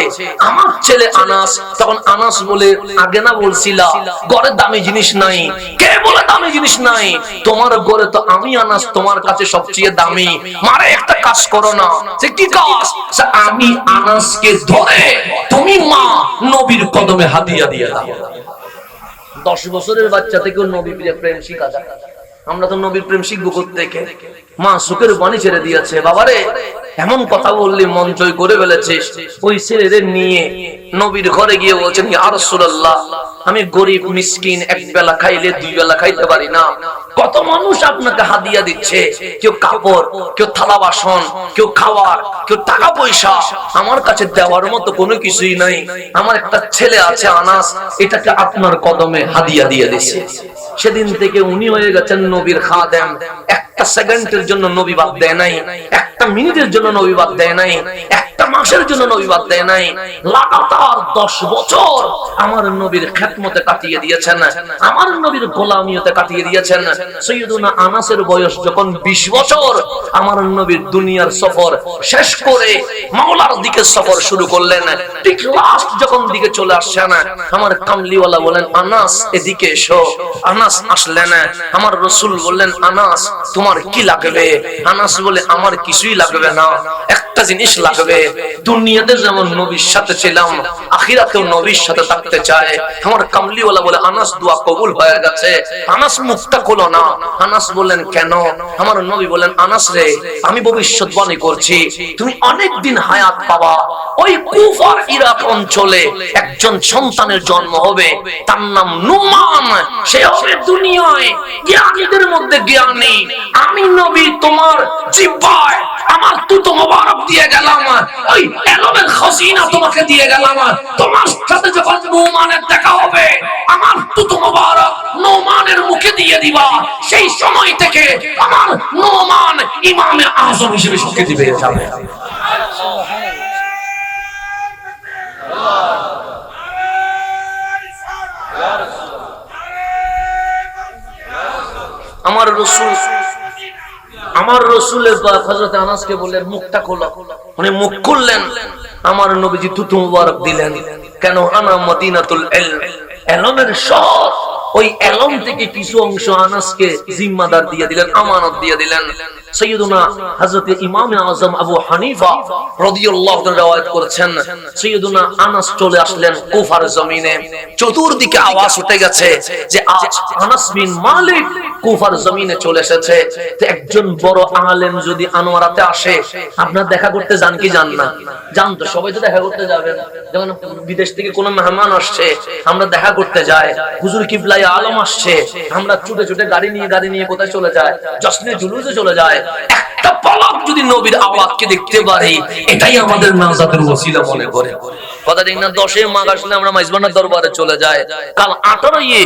আমার ছেলে আনাস। তখন আনাস বলে, আগে না বলছিলা ঘরে দামি জিনিস নাই? কে বলে দামি জিনিস নাই? তোমার ঘরে তো আমি আনাস তোমার কাছে সবচেয়ে দামি। মারে একটা কাজ করো না। সে কি কাজ? আমি আনাসকে ধরে তুমি মা নবীর কদমে হাদিয়া দিয়ে দাও। 10 বছরের বাচ্চা থেকে নবীর প্রেম শিখা যায়। আমরা তো নবীর প্রেম শিখবো কোত্থেকে? মা সুখের বাণী ছেড়ে দিয়েছে। বাবারে এমন কথা বললি মন জয় করে ফেলেছিস। ওই ছেলেদের নিয়ে নবীর ঘরে গিয়ে বলছেন, ইয়া রাসূলুল্লাহ আমি গরিব মিসকিন, এক বেলা খাইলে দুই বেলা খাইতে পারি না। কত মানুষ আপনাকে হাদিয়া দিচ্ছে, কেউ কাপড়, কেউ থালা বাসন, কেউ খাবার, কেউ টাকা পয়সা, আমার কাছে দেওয়ার মতো কোনো কিছুই নাই। আমার একটা ছেলে আছে আনাস, এটাকে আপনার কদমে হাদিয়া দিয়ে দিয়েছে। সেদিন থেকে উনি হয়ে গেছেন নবীর খাদেম। একটা সেকেন্ডের জন্য নবী বাদ দেয় নাই, একটা মিনিটের জন্য নবী বাদ দেয় নাই, একটা মাসের জন্য নবী বাদ দেয় নাই। লাগাতার 10 বছর আমার নবীর খেদমতে কাটিয়ে দিয়েছেন, আমার নবীর গোলামিয়তে কাটিয়ে দিয়েছেন। সাইয়্যিদুনা আনাসের বয়স যখন 20 বছর, আমার নবীর দুনিয়ার সফর শেষ করে মাওলার দিকে সফর শুরু করলেন। ঠিক লাস্ট যখন দিকে চলে আসছেন, আমার কামলিওয়ালা বলেন, আনাস এদিকে এসো। আনাস আসলেন। আমার রাসূল বললেন, আনাস তোমার কি লাগবে? আনাস বলে, আমার কিছুই লাগবে না, একটা জিনিস লাগবে। দুনিয়াতে যেমন নবীর সাথে ছিলাম, আখিরাতেও নবীর সাথে থাকতে চায়। আমার কামলিওয়ালা বলে, আনাস দোয়া কবুল হয়ে গেছে। আনাস মুখটা খোলো না। আনাস বললেন, কেন? আমার নবী বলেন, আনাস রে আমি ভবিষ্যৎবাণী করছি, তুমি অনেক দিন হায়াত পাবা। ওই কুফার ইরাক অঞ্চলে একজন সন্তানের জন্ম হবে, তার নাম নুমান। সে হবে দুনিয়ায় জ্ঞানীদের মধ্যে জ্ঞানী। আমি নবী তোমার জিহ্বায় আমার তুতো মোবারক দিয়ে গেলাম, ওই এলমের খজিনা তোমাকে দিয়ে গেলাম। তোমার সাথে যখন নুমানের দেখা হবে, আমার তুতো মোবারক নুমানের মুখে দিয়ে দিবা। সেই সময় থেকে আমার নুমান ইমামে আযম হিসেবে স্বীকৃতি পেয়ে যাবে। আমার রাসূলের হযরত আনাসকে বললেন, মুখটা খোলো। উনি মুখ খুললেন, আমার নবীজি তুতু মুবারক দিলেন। কেন? আনা মদিনাতুল ইলম, ইলমের শহর। ওই ইলম থেকে কিছু অংশ আনাসকে জিম্মাদার দিয়ে দিলেন, আমানত দিয়ে দিলেন। সাইয়্যিদুনা হযরত ইমামে আযম আবু হানিফা রাদিয়াল্লাহু তাআলা রওয়ায়াত করেছেন, সাইয়্যিদুনা আনাস চলে আসলেন কুফার জমিনে। চতুর্দিকে আওয়াজ উঠে গেছে যে আজ আনাস বিন মালিক কুফার জমিনে চলে এসেছে। তো একজন বড় আলেম যদি আনোয়ারাতে আসে, আপনারা দেখা করতে যান কি যান না? যান তো, সবাই তো দেখা করতে যাবেন। যখন বিদেশ থেকে কোনো মেহমান আসছে, আমরা দেখা করতে যাই। হুজুর কিবলাই আলম আসছে, আমরা ছুটে ছুটে গাড়ি নিয়ে কোথায় চলে যায়? জশ্নে জুলুসে চলে যায়। একটা পলক যদি নবীর আওয়াজকে দেখতে পারি, এটাই আমাদের নাজাতের ওসিলা মনে করে। কথা ঠিক না? 10 মাঘ আসলে আমরা মাইজবান্ডার দরবারে চলে যাই। কাল 18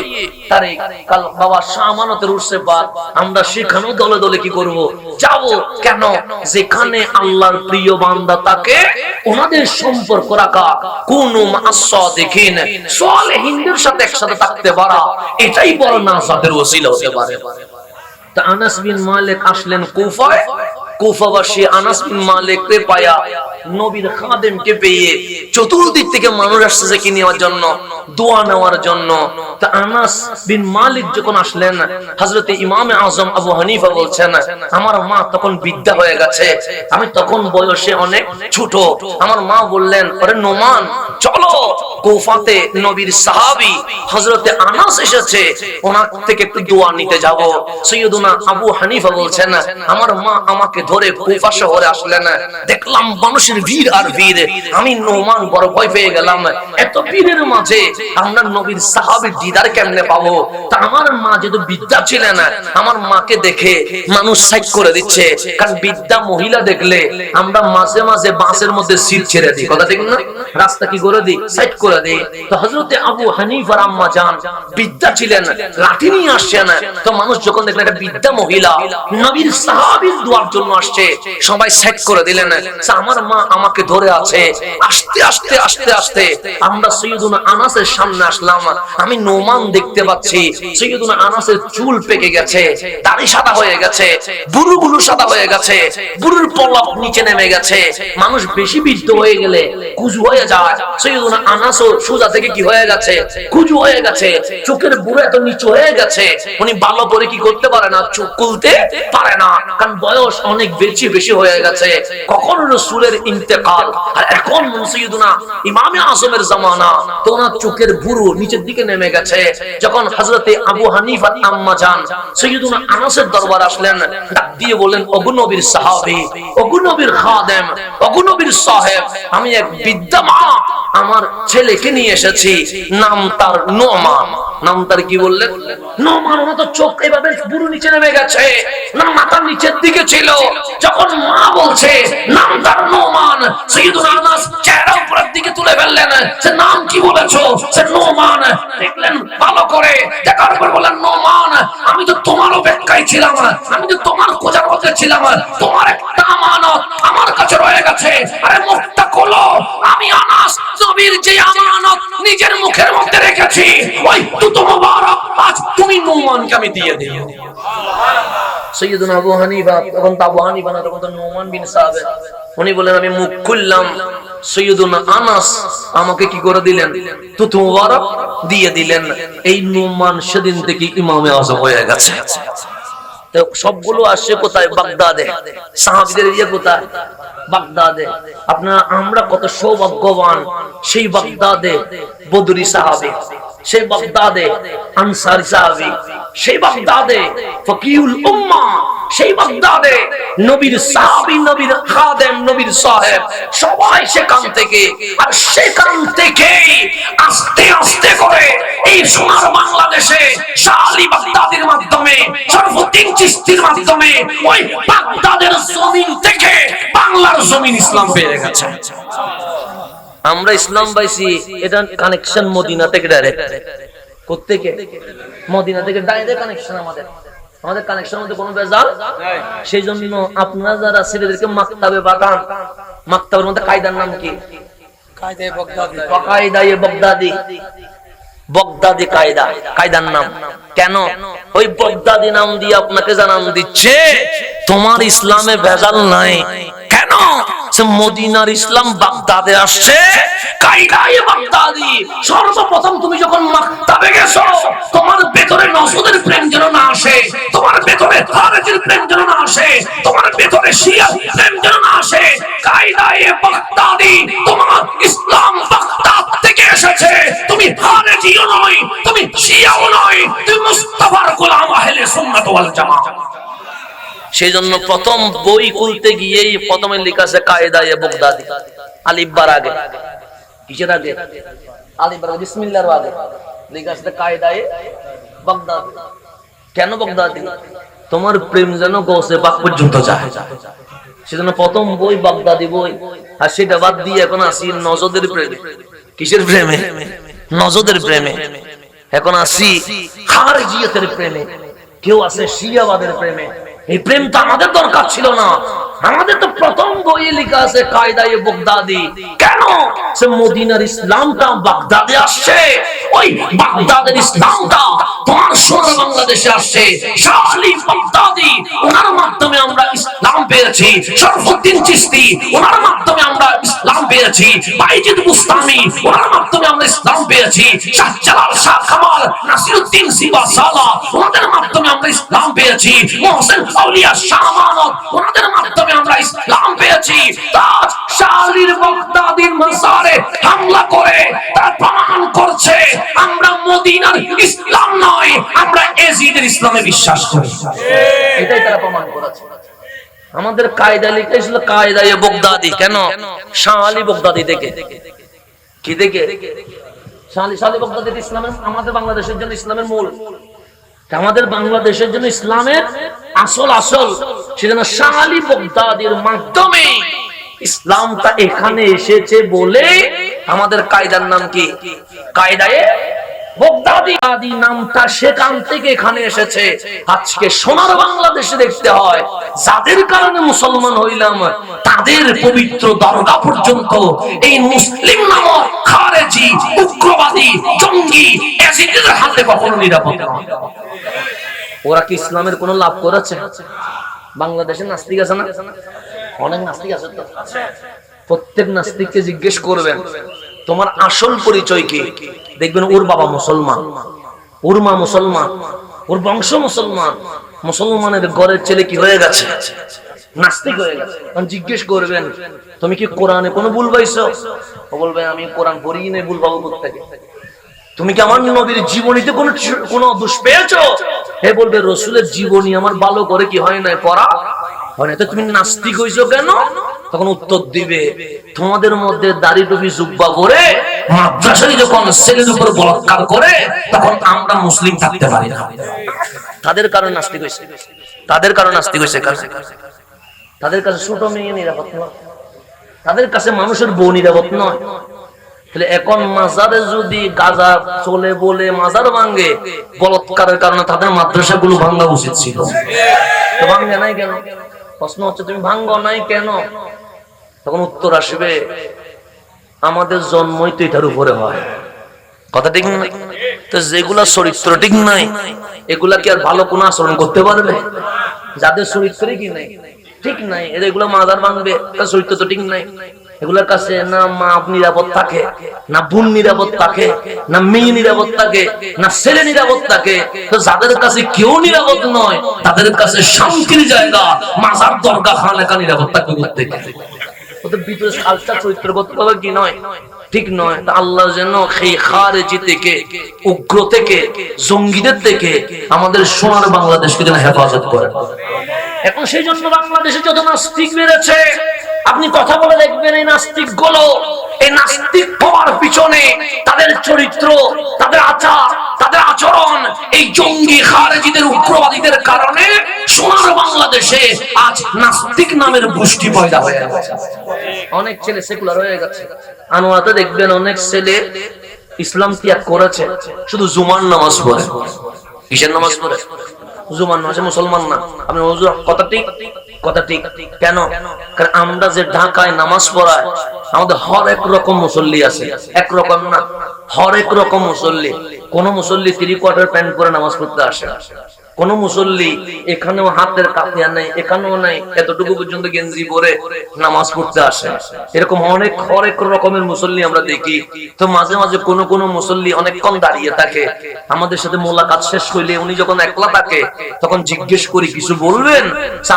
তারিখ, কাল বাবা শাহ আমানতের উরসে পাক, আমরা সেখানেও দলে দলে কি করব? যাব। কেন? যেখানে আল্লাহর প্রিয় বান্দা থাকে, ওনাদের সম্পর্ক রাখা, কুনু মা'আস-সাদিকিন, সালেহিনদের সাথে একসাথে থাকতে পারা, এটাই বড় নাজাতের ওসিলা হতে পারে। তা আনাস বিন মালিক আসলেন কুফায়। কুফাবাসী আনাস বিন মালিককে পায়া নবীর খাদেমকে পেয়ে চতুর্দিক থেকে মানুষ আসতেছে কি নেওয়ার জন্য, দোয়া নেওয়ার জন্য। তা আনাস বিন মালিক যখন আসলেন, হযরতে ইমামে আজম আবু হানিফা বলছেন, আমার মা তখন বৃদ্ধা হয়ে গেছে, আমি তখন বয়সে অনেক ছোট। আমার মা বললেন, ওরে নোমান চলো, কুফাতে নবীর সাহাবী হযরতে আনাস এসেছে, ওনার থেকে একটু দোয়া নিতে যাব। সৈয়দুনা আবু হানিফা বলছেন, আমার মা আমাকে ধরে কুফা শহরে আসলেন, দেখলাম মানুষের ভিড় আর ভিড়, আমি নোমান বড় ভয় পেয়ে গেলাম, এত ভিড়ের মাঝে আমরা নবীর সাহাবীর দিদার কেমনে পাবো। তা আমার মা যেহেতু বিদ্যা ছিলেন, আমার মাকে দেখে মানুষ সাইড করে দিচ্ছে, কারণ বিদ্যা মহিলা দেখলে আমরা মাঝে মাঝে বাসের মধ্যে সিট ছেড়ে দিই, কথা ঠিক না, রাস্তা কি করে দিই, সাইড করে দিই। তো হযরতে আবু হানিফার আম্মা জান বিদ্যা ছিলেন, লাঠি নিয়ে আসছেন। তো মানুষ যখন দেখলেন একটা বিদ্যা মহিলা নবীর সাহাবীর দোয়ার জন্য আসছে, সবাই সাইড করে দিলেন। আমার মা আমাকে ধরে আছে, আস্তে আস্তে আস্তে আস্তে আমরা সৈয়দুনা আনাসের সামনে আসলাম। আমি নোমান দেখতে পাচ্ছি সৈয়দুনা আনাসের চুল পেকে গেছে, দাড়ি সাদা হয়ে গেছে, বুড়ুগুলো সাদা হয়ে গেছে, বুড়ুর পলক নিচে নেমে গেছে। মানুষ বেশি বৃদ্ধ হয়ে গেলে কুজু হয়ে যায়, সৈয়দুনা আনাসও সোজা থেকে কি হয়ে গেছে, কুজু হয়ে গেছে, চোখের বুড়ো এত নিচু হয়ে গেছে, উনি ভালো করে কি করতে পারে না, চোখ খুলতে পারে না, কারণ বয়স অনেক বেশি হয়ে গেছে। কখন রাসূলের ইন্তেকাল, আর এখন সৈয়দুনা ইমামে আজমের জামানা, তো ওনার চোখের বুড়ো নিচের দিকে নেমে গেছে। যখন হযরতে আবু হানিফা আম্মা জান সৈয়দুনা আনাসের দরবার আসলেন, ডাক দিয়ে বলেন, ওগো নবীর সাহাবী, ওগো নবীর খাদেম, ওগো নবীর সাহেব, আমি এক বিদ্যা মা আমার ছেলেকে নিয়ে এসেছি, নাম তার নোমান। নাম তার কি বললেন, নোমান। ওনা তো চোখ এভাবে বুড়ো নিচে নেমে গেছে, না মাথার নিচের দিকে ছিল। যখন মা বলছে নাম তার নোমান, সৈয়দুনা আনাস চেহারা উপরের দিকে তুলে ফেললেন, সে নাম কি বলেছো, সে নোমান। দেখলেন ভালো করে, দেখার পর বললেন, নোমান আমি তো তোমার অপেক্ষায় ছিলাম, আমি তো তোমার খোঁজার মধ্যে ছিলাম, তোমার একটা আমানত আমার কাছে রয়ে গেছে। আরে মুখটা খোলো, আমি আনাস নবীর যে আমানত নিজের মুখের মধ্যে রেখেছি, ওই দুটো মোবারক আজ তুমি নোমানকে আমি দিয়ে দিও। সৈয়দুনা আবু হানিফা, তখন তো আবু হানিফা না, তখন তো নোমান বিন সাবেত, উনি বলেন, আমি মুখ খুললাম, সৈয়দুনা আনাস আমাকে কি করে দিলেন, তুতু মোবারক দিয়ে দিলেন। এই নোমান সেদিন থেকে ইমামে আজম হয়ে গেছে। তো সবগুলো আসছে কোথায়, বাগদাদে। সাহাবীদের ইয়ে কোথায়, বাগদাদে। আপনারা আমরা কত সৌভাগ্যবান, সেই বাগদাদে বদরি সাহাবী, সেই বাগদাদে আনসারী সাহাবী, সেই বাগদাদে ফকিহুল উম্মাহ, সেই বাগদাদে নবীর সাহাবী, নবীর খাদেম, নবীর সাহেব সবাই সেখান থেকে। আর সেখান থেকে আস্তে আস্তে করে এই সোনার বাংলাদেশে শাহ আলী বাগদাদীর মাধ্যমে, শরফুদ্দীন চিশতির মাধ্যমে, ওই বাগদাদের জমিন থেকে বাংলার জমিন ইসলাম পেয়ে গেছে। আমরা ইসলাম পাইছি, এটা কানেকশন মদিনা থেকে ডাইরেক্ট। কোত্থেকে, মদিনা থেকে ডাইরেক্ট কানেকশন। আমাদের কানেকশনের মধ্যে কোনো ভেজাল নাই। সেই জন্য আপনারা যারা ছেলেদেরকে মাকতাবে পাঠান, মাকতাবের মধ্যে কায়দার নাম কি, কায়দায়ে বাগদাদি, কায়দায়ে বাগদাদি, বাগদাদি কায়দা, কায়দার নাম। কেন ওই বাগদাদি নাম দিয়ে আপনাকে জানান দিচ্ছে তোমার ইসলামে ভেজাল নাই। কেন, সে মদিনার ইসলাম বাগদাদে আসছে, কায়দায়ে বাগদাদি। সর্বপ্রথম তুমি যখন মাকতাবে গেছো, তোমার ভেতরে নসুদের প্রেম যেন না আসে, তোমার ভেতরে খারেজির প্রেম যেন না আসে, তোমার ভেতরে শিয়া প্রেম যেন না আসে। কায়দায়ে বাগদাদি, তোমার ইসলাম বাগদাদ থেকে এসেছে। তুমি খারেজিও নয়, তুমি শিয়াও নয়, তুমি মুস্তাফার গোলাম, আহলে সুন্নাত ওয়াল জামাত। সেই জন্য প্রথম বই খুলতে গিয়েই প্রথমে লেখা আছে কায়দায়ে বাগদাদি, আলিফ বার আগে। কিসের আগে, আলিফ বার, বিসমিল্লাহর আগে লেখা আছে কায়দায়ে বাগদাদি। কেন বাগদাদি, তোমার প্রেম যেন গৌসে পাক পর্যন্ত যায়। সেজন্য প্রথম বই বাগদাদি বই। আর সেটা বাদ দিয়ে এখন আসি নজদের প্রেমে। কিসের প্রেমে, নজদের প্রেমে। এখন আসি খারজিয়তের প্রেমে, কেউ আছে শিয়াবাদের প্রেমে। এই প্রেম তো আমাদের দরকার ছিল না। আমাদের তো প্রথম বইয়ে লেখা আছে কায়দায়ে বাগদাদি। কেন, সে মদিনার ইসলামটা বাগদাদে আসছে, ওই বাগদাদের ইসলামটা তোমার সোনার বাংলাদেশে আসছে শাহ আলী বাগদাদি, ওনার মাধ্যমে আমরা ইসলাম পেয়েছি। শরফুদ্দীন চিশতি, ওনার মাধ্যমে আমরা ইসলাম পেয়েছি। বাইজিদ বুস্তামি, ওনার মাধ্যমে আমরা ইসলাম পেয়েছি। শাহ জালাল, শাহ কামাল, নাসিরউদ্দিন সিবা সালা, ওনাদের মাধ্যমে আমরা ইসলাম পেয়েছি। মোহসেন আউলিয়া, শাহ আমানত, ওনাদের মাধ্যমে আমরা ইসলাম পেয়েছি। তাজ শাহ আলীর বাগদাদির মাজারে হামলা করে তারা প্রমাণ করছে আমরা মদিনার ইসলাম নয়, আমরা এজিদের ইসলামে বিশ্বাস করি। এটাই তারা প্রমাণ করেছে। আমাদের কায়দা লিখে ছিল কায়দায়ে বাগদাদি। কেন? শাহ আলী বাগদাদি দেখে। কি দেখে? শাহ আলী বাগদাদি ইসলামের, আমাদের বাংলাদেশের জন্য ইসলামের মূল, আমাদের বাংলাদেশের জন্য ইসলামের আসল সেজন্য শাহ আলী বাগদাদির মাধ্যমে ইসলামটা এখানে এসেছে বলে আমাদের কায়দার নাম কি? কায়দায়ে বাগদাদি। আদি নামটা সেখান থেকে এখানে এসেছে। আজকে সোনার বাংলাদেশে দেখতে হয় যাদের কারণে মুসলমান হইলাম, তাদের পবিত্র দরগা পর্যন্ত এই মুসলিম নামক খারেজি, উগ্রবাদী, জঙ্গি এজিদের হাতে কখনো নিরাপদ নয়। ওরা কি ইসলামের কোনো লাভ করেছে? বাংলাদেশে নাস্তিক আছে না? অনেক নাস্তিক আছে তো। প্রত্যেক নাস্তিককে জিজ্ঞেস করবেন তোমার আসল পরিচয় কি, দেখবেন ওর বাবা মুসলমান, ওর মা মুসলমান, ওর বংশ মুসলমান, মুসলমানের ঘরের ছেলে কি হয়ে গেছে? নাস্তিক হয়ে গেছে। জিজ্ঞেস করবেন তুমি কি কোরআনে কোনো ভুল পাইছো? ও বলবে আমি কোরআন পড়ি নাই, ভুল পাবো কোত্থেকে? তুমি কি আমার নবীর জীবনীতে কোনো দোষ পেয়েছো? হে বলবে রসুলের জীবনী আমার ভালো করে কি হয় নাই, পড়া হয় না, তো তুমি নাস্তিক হইছো কেন? তখন উত্তর দিবে তোমাদের মধ্যে দাড়ি টুপি জুব্বা পরে মাদ্রাসায় যখন ছেলের উপর বলাৎকার করে তখন আমরা মুসলিম থাকতে পারি না। তাদের কারণে নাস্তিক হইছে, তাদের কারণে নাস্তিক হইছে। তাদের কাছে ছোট মেয়ে নিরাপদ নয়, তাদের কাছে মানুষের বউ নিরাপদ নয়। তাহলে এখন মাজারে যদি গাজা চলে বলে মাজার ভাঙ্গে, বলাৎকারের কারণে তাদের মাদ্রাসাগুলো ভাঙ্গা উচিত ছিল। তো ভাঙ্গে নাই কেন? প্রশ্ন হচ্ছে তুমি ভাঙ্গো নাই কেন? তখন উত্তর আসবে আমাদের জন্মই তো এটার উপরে হয়। কথা ঠিক না? তো যেগুলা চরিত্র ঠিক নাই এগুলা কি আর ভালো কোন আচরণ করতে পারবে? যাদের চরিত্রই কি নাই, ঠিক নাই, এগুলো মাজার ভাঙবে, তার চরিত্র তো ঠিক নাই। এগুলোর কাছে না মা নিরাপদ থাকে, না বোন নিরাপদ থাকে, না মেয়ে নিরাপদ থাকে, না ছেলে নিরাপদ থাকে। তো যাদের কাছে কেউ নিরাপদ নয় তাদের কাছে শান্তির জায়গা মাজার, দরগা, খানকা নিরাপদ থাকে। ওদের ভিতরে খালসা চরিত্র করতে হবে কি নয়? ঠিক নয়। তা আল্লাহ যেন সেই খারেজি থেকে, উগ্র থেকে, জঙ্গিদের থেকে আমাদের সোনার বাংলাদেশকে যেন হেফাজত করে। এখন সেই জন্য বাংলাদেশে যত নাস্তিক বেড়েছে, আপনি কথা বলে দেখবেন এই নাস্তিক গুলো, এই নাস্তিক হওয়ার পিছনে তাদের চরিত্র, তাদের আচার, তাদের আচরণ, এই জঙ্গি খারেজিদের, উগ্রবাদীদের কারণে সোনার বাংলাদেশে আজ নাস্তিক নামের গোষ্ঠী পয়দা হয়ে গেছে। অনেক ছেলে সেকুলার হয়ে গেছে। আনোয়ারাতে দেখবেন অনেক ছেলে ইসলাম ত্যাগ করেছে, শুধু জুমার নামাজ পড়ে। কিসের নামাজ পড়ে? জুমার নামাজে মুসলমান না। আপনি কথা ঠিক, কথা ঠিক। কেন? কারণ আমরা যে ঢাকায় নামাজ পড়ায় আমাদের হরেক রকম মুসল্লি আছে, একরকম না, হরেক রকম মুসল্লি। কোন মুসল্লি 3/4 প্যান্ট পরে নামাজ পড়তে আসে, কোন মুসল্লি এখানেও হাতের কাফিয়া নাই, এখানেও নাই, এতটুকু পর্যন্ত গেঞ্জি পরে নামাজ পড়তে আসে। এরকম অনেক হরেক রকমের মুসল্লি আমরা দেখি। তো মাঝে মাঝে কোন কোন মুসল্লি অনেকক্ষণ দাঁড়িয়ে থাকে, আমাদের সাথে মোলাকাত শেষ হইলে উনি যখন একলা থাকে তখন জিজ্ঞেস করি কিছু বলবেন?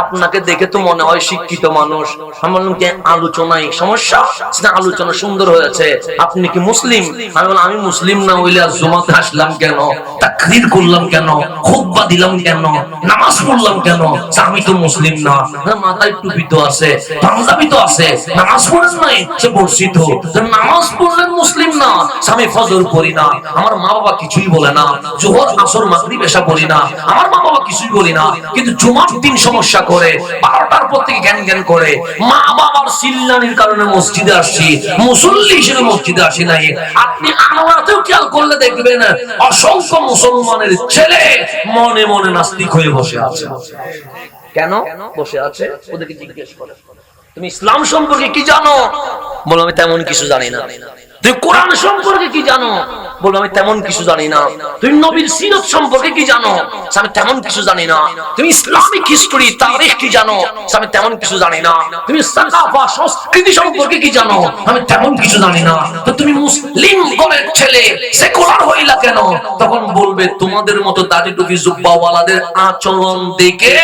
আপনাকে দেখে তো মনে হয় শিক্ষিত মানুষ। আমি বললাম কি আলোচনায় সমস্যা? না, আলোচনা সুন্দর হয়েছে। আপনি কি মুসলিম? আমি বললাম আমি মুসলিম না হইলে আজ জুমাতে আসলাম কেন, তাকরীর করলাম কেন, খুতবা দিলাম কেন, নামাজ পড়লাম কেন? আমি তো মুসলিম না। মাথায় টুপি তো আছে, পাঞ্জাবি তো আছে, নামাজ পড়েন নাই? সে পড়ছি তো। নামাজ পড়লেন মুসলিম না? আমি ফজর পড়ি না, আমার মা বাবা কিছুই বলে না, জোহর আসর মাগরিব এশা পড়ি না, আমার মা বাবা কিছুই বলি না, কিন্তু জুমার দিন সমস্যা করে 12টার পর থেকে জ্ঞান জ্ঞান করে মা বাবার চিল্লানির কারণে মসজিদে আসছি, মুসল্লি হিসেবে মসজিদে আসি নাই। আপনি আনোয়ারাতেও খেয়াল করলে দেখবেন অসংখ্য মুসলমানের ছেলে মনে মনে নাস্তিক হয়ে বসে আছে। কেন বসে আছে? ওদেরকে জিজ্ঞেস করে তুমি ইসলাম সম্পর্কে কি জানো? বলো আমি তেমন কিছু জানি না। তুমি কোরআন সম্পর্কে কি জানো? বলবে আমি তেমন কিছু জানি না। তুমি নবীর সিরত সম্পর্কে কি জানো? আমি তেমন কিছু জানি না। তুমি ইসলামিক হিস্টরি তারিখ কি জানো? আমি তেমন কিছু জানি না। তুমি সাকাফা সংস্কৃতি সম্পর্কে কি জানো? আমি তেমন কিছু জানি না। তো তুমি মুসলিম ঘরের ছেলে সেকুলার হইলা কেন? তখন বলবে তোমাদের মতো দাড়ি টুপি জুব্বাওয়ালাদের আচরণ দেখে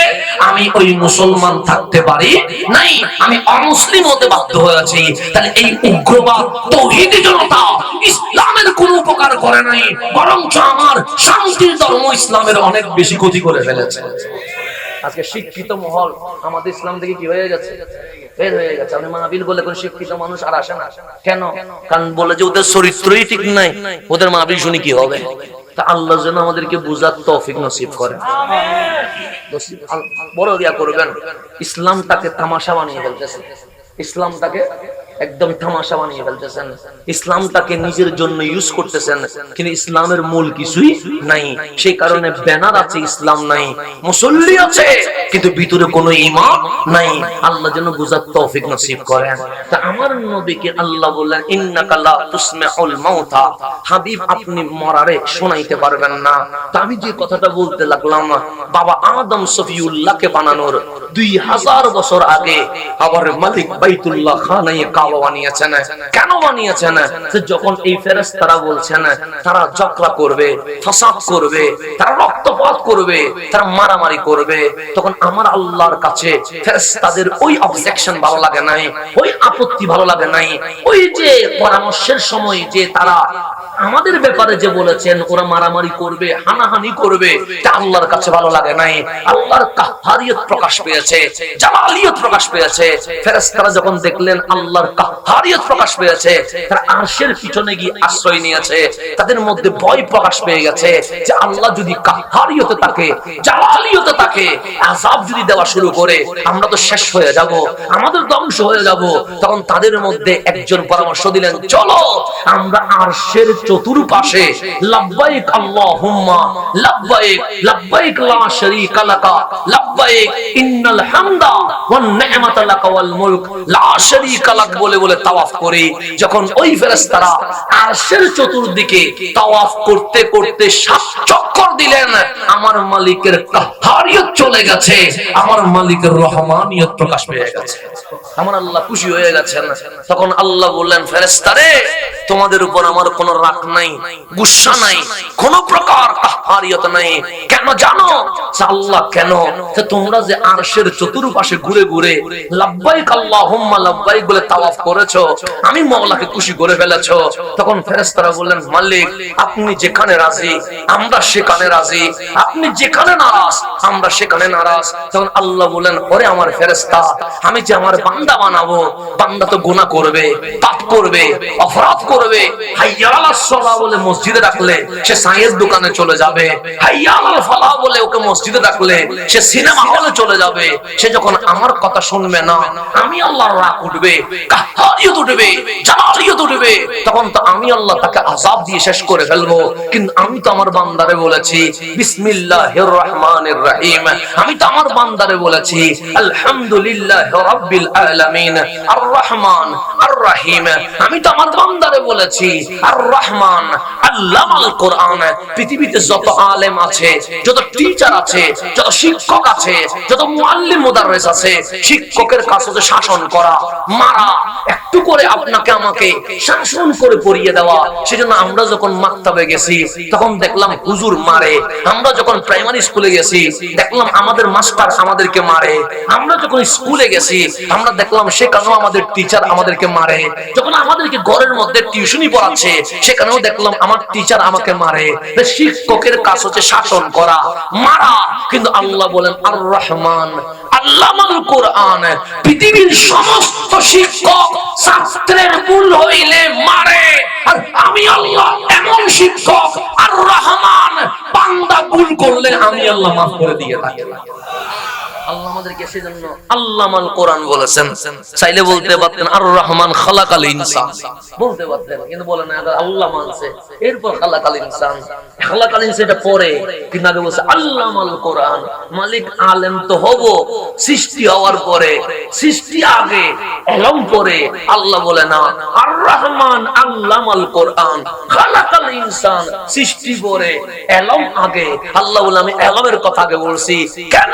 আমি ওই মুসলমান থাকতে পারি নাই, আমি অমুসলিম হতে বাধ্য হয়েছি। তাহলে এই উগ্রবাদ তৌহিদি জনতা ইসলামের কোনো উপকার করে নাই, বরঞ্চ আমার শান্তির ধর্ম ইসলামের অনেক বেশি ক্ষতি করে ফেলেছে। আজকে শিক্ষিত মহল আমাদের ইসলাম থেকে কি হয়ে গেছে? বের হয়ে গেছে। আপনি মাহফিল বলে কোন শিক্ষিত মানুষ আর আসে না কেন? কারণ বলে যে ওদের চরিত্রই ঠিক নাই, ওদের মাহফিল শুনি কি হবে? তা আল্লাহ যেন আমাদেরকে বুঝার তৌফিক নসিব করেন। বড় ইয়া করবেন, ইসলামটাকে তামাশা বানিয়ে ফেলতেছেন, ইসলামটাকে একদম তামাশা বানিয়ে ফেলতেছেন, ইসলামটাকে নিজের জন্য ইউজ করতেছেন, কিন্তু ইসলামের মূল কিছুই নাই। সেই কারণে ব্যানার আছে, ইসলাম নাই, মুসল্লি আছে, কিন্তু ভিতরে কোনো ঈমান নাই। আল্লাহ যেন বুঝার তৌফিক নসিব করেন। তা আমার নবীকে আল্লাহ বললেন ইন্নাকা লা তুসমিউল মাউতা, হাবিব আপনি মরারে শোনাইতে পারবেন না। তা আমি যে কথাটা বলতে লাগলাম, বাবা আদম সফিউল্লাহকে বানানোর 2000 বছর আগে আবার মালিক বাইতুল্লাহ খানায়ে কাবা বানিয়েছেন। কেন বানিয়েছেন? যখন এই ফেরেশতারা বলছেন তারা ঝগড়া করবে, ফাসাদ করবে, তারা রক্তপাত করবে, তারা মারামারি করবে, তখন আমার আল্লাহর কাছে ফেরেশতাদের ওই অবজেকশন ভালো লাগে নাই, ওই আপত্তি ভালো লাগে নাই, ওই যে পরামর্শের সময় যে তারা আমাদের ব্যাপারে যে বলেছেন ওরা মারামারি করবে, হানাহানি করবে, তা আল্লাহর কাছে ভালো লাগে নাই। আল্লাহর কাহ্হারিয়ত প্রকাশ পেয়েছে, জালালিয়ত প্রকাশ পেয়েছে। ফেরেশতারা যখন দেখলেন আল্লাহর কাহ্হারিয়ত প্রকাশ পেয়েছে, তারা আরশের পিছনে গিয়ে আশ্রয় নিয়েছে। তাদের মধ্যে ভয় প্রকাশ পেয়ে গেছে যে আল্লাহ যদি কাহ্হারিয়তে থাকে, জালালিয়তে থাকে, আযাব যদি দেওয়া শুরু করে আমরা তো শেষ হয়ে যাব, আমাদের ধ্বংস হয়ে যাব। তখন তাদের মধ্যে একজন পরামর্শ দিলেন, চলো আমরা আরশের চতুর্পাশে লাব্বাইক আল্লাহুম্মা লাব্বাইক, লাব্বাইক লা শারীকা লাকা, লাব্বাইক ইন্নাল হামদা ওয়ান নি'মাতা লাকা ওয়াল মুলক লা শারীকা লাক বলে বলে তাওয়াফ করি। যখন ওই ফেরেশতারা আরশের চতুর্দিকে তাওয়াফ করতে করতে 7 চক্কর দিলেন, আমার মালিকের কাহ্হারিয়ত চলে গেছে, আমার মালিকের রহমানিয়ত প্রকাশ পেয়ে গেছে, আমার আল্লাহ খুশি হয়ে গেছেন। তখন আল্লাহ বললেন, ফেরেশতারে তোমাদের উপর আমার কোনো রাগ নাই, গুসা নাই, কোন প্রকার কাহ্হারিয়ত নাই। কেন জানো? আল্লাহ কেন? তোমরা যে আরশের চতুর্পাশে ঘুরে ঘুরে লাব্বাইক আল্লাহুম্মা লাব্বাইক বলে তাওয়াফ করেছো, আমি মওলাকে খুশি করে ফেলেছো। তখন ফেরেশতারা বললেন, মালিক আপনি যেখানে রাজি আমরা সেখানে রাজি, আপনি যেখানে নারাজ আমরা সেখানে নারাজ। তখন আল্লাহ বলেন, ওরে আমার ফেরেশতা, আমি যে আমার বান্দা বানাবো, বান্দা তো গুনাহ করবে, পাপ করবে, অপরাধ করবে। হাইয়া আলাস সালাহ বলে মসজিদে ডাকলে সে চায়ের দোকানে চলে যাবে, হাইয়া আলাল ফালাহ বলে ওকে মসজিদে ডাকলে সে সিনেমা হলে চলে যাবে। সে যখন আমার কথা শুনবে না, আমি আল্লাহর রাগ উঠবে, কাহ্হারিয়ত উঠবে, জালালিয়ত উঠবে, তখন তো আমি আল্লাহ তাকে আযাব দিয়ে শেষ করে ফেলবো। কিন্তু আমি তো আমার বান্দারে বলেছি বিসমিল্লাহির রহমানির রহিম, আমি তো আমার বান্দারে বলেছি আলহামদুলিল্লাহি রাব্বিল আলামিন আর রহমান আর রহিম, আমি তো আমার বান্দারে বলেছি আর রহমান আল্লামাল কোরআন। পৃথিবীতে যত আলেম আছে, যত টিচার আছে, যত শিক্ষক আছে, যত মুআল্লিম মুদাররিস আছে, শিক্ষকের কাজ হচ্ছে শাসন করা, মারা, একটু করে আপনাকে আমাকে শাসন করে পড়িয়ে দেওয়া। সেজন্য আমরা যখন মাকতাবে গেছি তখন দেখলাম হুজুর মারে, আমরা যখন প্রাইমারি স্কুলে গেছি দেখলাম আমাদের মাস্টার আমাদেরকে মারে, আমরা যখন স্কুলে গেছি আমরা দেখলাম সেখানেও আমাদের টিচার আমাদেরকে মারে, যখন আমাদেরকে ঘরের মধ্যে টিউশনি পড়াচ্ছে সেখানেও দেখলাম আমার টিচার আমাকে মারে। শিক্ষকের কাজ হচ্ছে শাসন করা, মারা। কিন্তু আল্লাহ বলেন আর রহমান আল্লামাল কোরআন, পৃথিবীর সমস্ত শিক্ষক ছাত্রের ভুল হইলে মারে, আর আমি আল্লাহ এমন শিক্ষক আর রহমান, বান্দা ভুল করলে আমি আল্লাহ মাফ করে দিয়ে থাকি। আল্লাহ আমাদেরকে সেজন্য আল্লামাল কোরআন বলেছেন। চাইলে বলতে পারতেন আর রহমান খালাকাল ইনসান, বলতে পারতেন, কিন্তু বলে না, আল্লাহ মানছে এরপর খালাকাল ইনসান। খালাকাল ইনসান এটা পরে, কিন্তু আগে বলছে আল্লামাল কোরআন। মালিক আলেম তো হব সৃষ্টি হওয়ার পরে, সৃষ্টি আগে এলম পরে। আল্লাহ বলে না, আর রহমান আল্লামাল কোরআন খালাকাল ইনসান, সৃষ্টি পরে এলম আগে। আল্লাহ বলে আমি এলমের কথা আগে বলছি। কেন?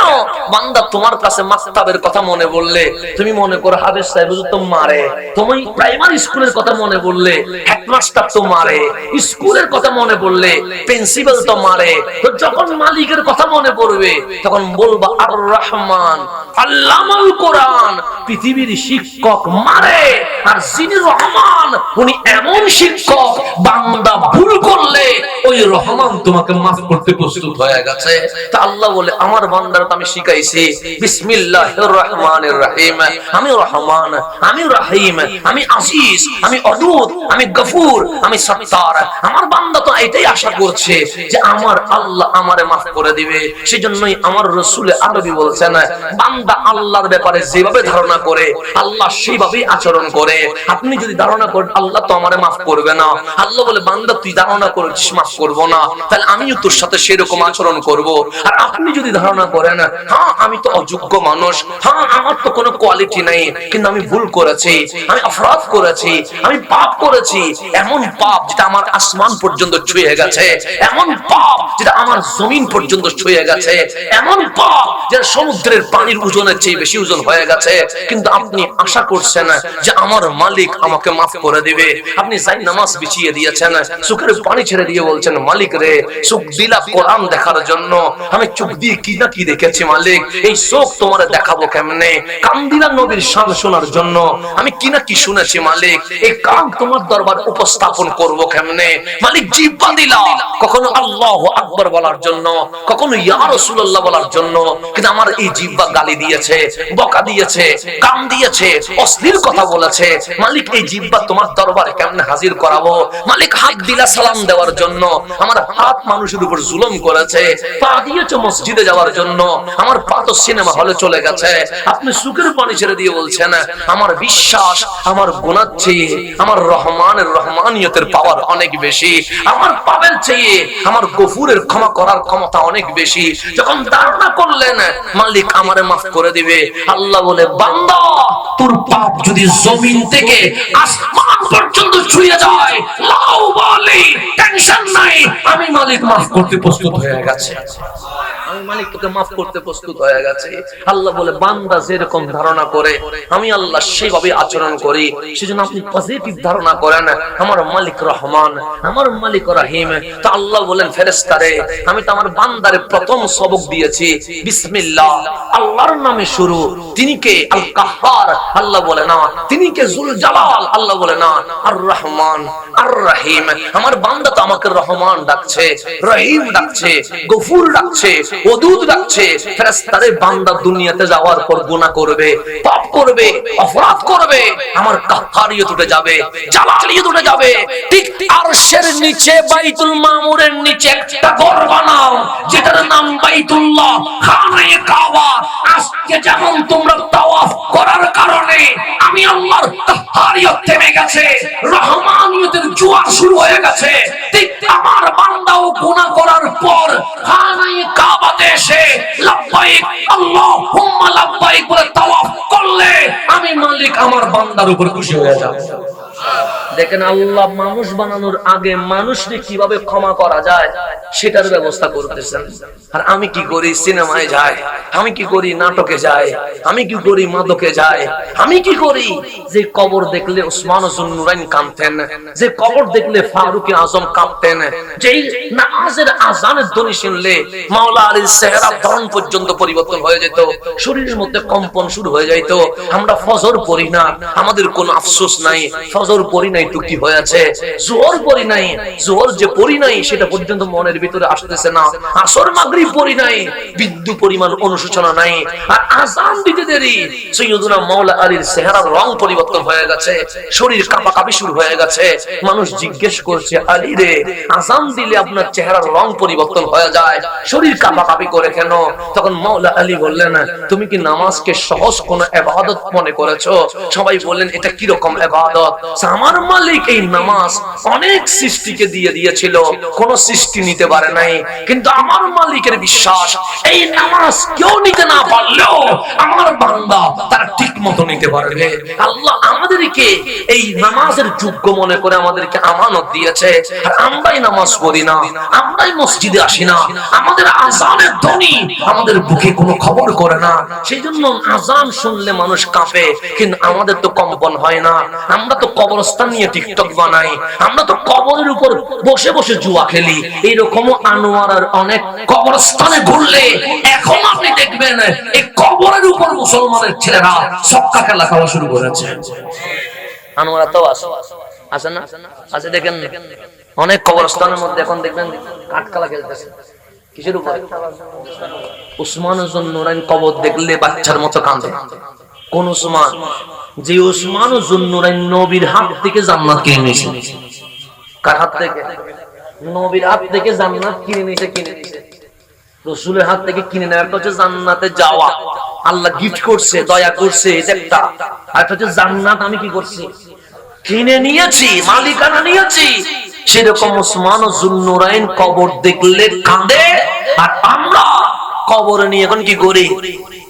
বান্দা তোমার কাছে মাকতাবের কথা মনে বললে তুমি মনে করো হাফেজ সাহেব তো মারে, তুমি প্রাইমারি স্কুলের কথা মনে বললে হেডমাস্টার তো মারে, স্কুলের কথা মনে বললে প্রিন্সিপাল তো মারে। তো যখন মালিকের কথা মনে পড়বে তখন বলবা আর রহমান আল্লামাল কোরআন, পৃথিবীর শিক্ষক মারে। আর যিনি রহমান উনি এমন শিক্ষক, বান্দা ভুল করলে ওই রহমান তোমাকে মাফ করতে প্রস্তুত হয়ে গেছে। তা আল্লাহ বলে আমার বান্দার আমি শিখাইছি বিসমিল্লাহির রহমানির রহিম, আমি রহমান, আমি রহিম, আমি আজিজ, আমি অদুদ, আমি গফুর, আমি সত্তার। আমার বান্দা তো এটাই আশা করছে যে আমার আল্লাহ আমারে মাফ করে দিবে। সেজন্যই আমার রাসূল আরবি বলছেন, বান্দা আল্লাহর ব্যাপারে যেভাবে ধারণা করে আল্লাহ সেইভাবেই আচরণ করে। আপনি যদি ধারণা করেন আল্লাহ তো আমারে মাফ করবে না, আল্লাহ বলে বান্দা তুই ধারণা করছিস মাফ করব না, তাহলে আমিও তোর সাথে সেরকম আচরণ করব। আর আপনি যদি ধারণা করেন হ্যাঁ আমি তো অযোগ্য মানুষ, হ্যাঁ আমার তো কোনো কোয়ালিটি নাই, কিন্তু আমি ভুল করেছি, আমি অপরাধ করেছি, আমি পাপ করেছি, এমন পাপ যেটা আমার আসমান পর্যন্ত ছুঁয়ে গেছে, এমন পাপ যেটা আমার জমিন পর্যন্ত ছুঁয়ে গেছে, এমন পাপ যেটা সমুদ্রের পানির ওজনের চেয়ে বেশি ওজন হয়ে গেছে, কিন্তু আপনি আশা করছেন যে আমার মালিক আমাকে মাফ করে দিবে। আপনি যাই নামাজ বিছিয়ে দিয়েছেন, চোখের পানি ছেড়ে দিয়ে বলছেন মালিক রে চোখ দিলা কোরআন দেখার জন্য, আমি চোখ দিয়ে কি না কি দেখেছি মালিক, এই চোখ তোমারে দেখাবো কেমনে? কান দিলা নবীর শান শোনার জন্য, আমি কি না কি শুনেছি মালিক, এই কান তোমার দরবার উপস্থাপন করব কেমনে? মালিক জিহ্বা দিলা কখনো আল্লাহু আকবার বলার জন্য, কখনো ইয়া রাসূলুল্লাহ বলার জন্য, কিন্তু আমার এই জিহ্বা গালি দিয়েছে, বকা দিয়েছে, কান দিয়েছে, অশ্লীল কথা বলেছে। মালিক এই জিহ্বা তোমার দরবারে কেমনে হাজির করাবো? মালিক হাত দিলা সালাম দেওয়ার জন্য, আমার হাত মানুষের উপর জুলুম করেছে, পা দিয়েছে মসজিদে যাওয়ার জন্য, আমার পা তো সিনেমা হলে চলে গেছে। আপনি সুখের পানি ছেড়ে দিয়ে বলছেন আমার বিশ্বাস আমার গুনাহ চেয়ে আমার রহমানের রহমানিয়তের পাওয়ার অনেক বেশি, আমার পাপের চেয়ে আমার গফুরের ক্ষমা করার ক্ষমতা অনেক বেশি। যখন ধারণা করলেন মালিক আমারে মাফ করে দিবে, আল্লাহ বলে বান্দা তোর পাপ যদি জমিন থেকে আসমান পর্যন্ত ছুঁয়ে যায় লাউ বলি টেনশন নাই, আমি মালিক মাফ করতে প্রস্তুত হয়ে গেছে, আমি মালিক তোকে মাফ করতে প্রস্তুত হয়ে গেছে। আল্লাহ বলে বান্দা যেরকম ধারণা করে আমি আল্লাহ সেইভাবে আচরণ করি। সেজন্য আপনি পজিটিভ ধারণা করেন আমার মালিক রহমান, আমার মালিক রহিম। তো আল্লাহ বলেন ফেরেশতারে আমি তো আমার বান্দারে প্রথম সবক দিয়েছি বিসমিল্লাহ, আল্লাহর নামে শুরু। তিনি কে? আল কাহ্হার। আল্লাহ বলে না। তিনি কে? জুল জালাল। আল্লাহ বলে না। আর রহমান আর রহিম। আমার বান্দা তো আমাকে রহমান ডাকছে, রহিম ডাকছে, গফুর ডাকছে, ওদুদ ডাকছে। ফেরেশতারে বান্দা দুনিয়াতে যাওয়ার পর গুনাহ করবে, পাপ করবে, অপরাধ করবে, আমার কাহ্হারিয়ত উঠে যাবে, জালালিয়ত উঠে যাবে। ঠিক আরশের নিচে বাইতুল মামুরের নিচে একটা ঘর বানাও যেটার নাম বাইতুল্লাহ, খানায়ে কাবা। আজকে যেমন তোমরা তাওয়াফ করার কারণে আমি আল্লাহর কাহ্হারিয়ত থেমে গেছে, রহমানিয়তের জোয়ার শুরু হয়ে গেছে, ঠিক আমার বান্দাও গুনাহ করার পর খানায়ে কাবাতে এসে লাব্বাইক আল্লাহুম্মা লাব্বাইক বলে তাওয়াফ করলে আমি মালিক আমার বান্দার উপর খুশি হয়ে যাব। দেখেন আল্লাহ মানুষ বানানোর আগে মানুষকে কিভাবে ক্ষমা করা যায় সেটার ব্যবস্থা করতেছেন। আর আমি কি করি? সিনেমায় যাই, আমি কি করি? নাটকে যাই, আমি কি করি? মাদকে যাই, আমি কি করি? যে কবর দেখলে ওসমান জুন্নুরাইন কাঁদতেন, যে কবর দেখলে ফারুক আজম কাঁদতেন, যেই নামাজের আজানের ধ্বনি শুনলে মাওলা আলীর চেহারা ধরন পর্যন্ত পরিবর্তন হয়ে যেত, শরীরের মধ্যে কম্পন শুরু হয়ে যেত। আমরা ফজর পড়ি না, আমাদের কোনো আফসোস নাই, ফজর পড়ি নাই নাই তো কি হয়েছে, জোহর পড়ি নাই, জোহর যে পড়ি নাই সেটা পর্যন্ত মনের ভিতরে আসতেছে না, আসর মাগরিব পড়ি নাই, বিন্দু পরিমাণ অনুশোচনা নাই, আর আযান দিতে দেরি, সৈয়দুনা মাওলা আলীর চেহারার রং পরিবর্তন হয়ে গেছে, শরীর কাঁপাকাঁপি শুরু হয়ে গেছে। মানুষ জিজ্ঞেস করছে, আলী রে, আযান দিলে আপনার চেহারার রং পরিবর্তন হয়ে যায়, শরীর কাঁপাকাঁপি করে কেন? তখন মাওলা আলী বললেন, তুমি কি নামাজকে সহজ কোন ইবাদত মনে করেছো? সবাই বললেন, এটা কি রকম ইবাদত? আমার মালিক এই নামাজ অনেক সৃষ্টিকে দিয়ে দিয়েছিল, কোন সৃষ্টি নিতে পারে নাই, কিন্তু আমার মালিকের বিশ্বাস এই নামাজ কেউ নিতে না পারলেও আমার বান্দা তার ঠিক মতো নিতে পারবে। আল্লাহ আমাদেরকে এই নামাজের যোগ্য মনে করে আমাদেরকে আমানত দিয়েছে, আর আমরাই নামাজ পড়ি না, আমরাই মসজিদে আসি না, আমাদের আযানের ধ্বনি আমাদের বুকে কোনো খবর করে না। সেই জন্য আযান শুনলে মানুষ কাঁপে, কিন্তু আমাদের তো কম্পন হয় না। আমরা তো কবরস্থান নিয়ে টিকটক বানাই, আমরা তো কবরের উপর বসে বসে জুয়া খেলি। এইরকম আনোয়ারার অনেক কবরস্থানে ঘুরলে এখন আপনি দেখবেন এই কবরের উপর মুসলমানের ছেলেরা ছক্কা খেলা খাওয়া শুরু করেছে। আনোয়ারা তো আছে না, আছে দেখেন অনেক কবরস্থানের মধ্যে এখন দেখবেন কাঠকালা খেলতেছে। কিসের উপর? উসমানুল নুরাইন কবর দেখলে বাচ্চার মতো কাঁদে। কোন উসমান? যে উসমানুল নুরাইন নবীর হাত থেকে জান্নাত কিনে নিয়েছে। কার হাত থেকে? নবীর হাত থেকে জান্নাত কিনে নিয়েছে। রাসূলের হাত থেকে কিনে নেওয়ার হচ্ছে জান্নাতে যাওয়া, আল্লাহ গিফট করছে, দয়া করছে, এটা একটা। আর হচ্ছে জান্নাত আমি কি করছি? কিনে নিয়েছি, মালিকানা নিয়েছি। সেরকম উসমানুল যুন্নুরাইন কবর দেখলে কাঁদে, আর আমরা কবর নিয়ে এখন কি করি?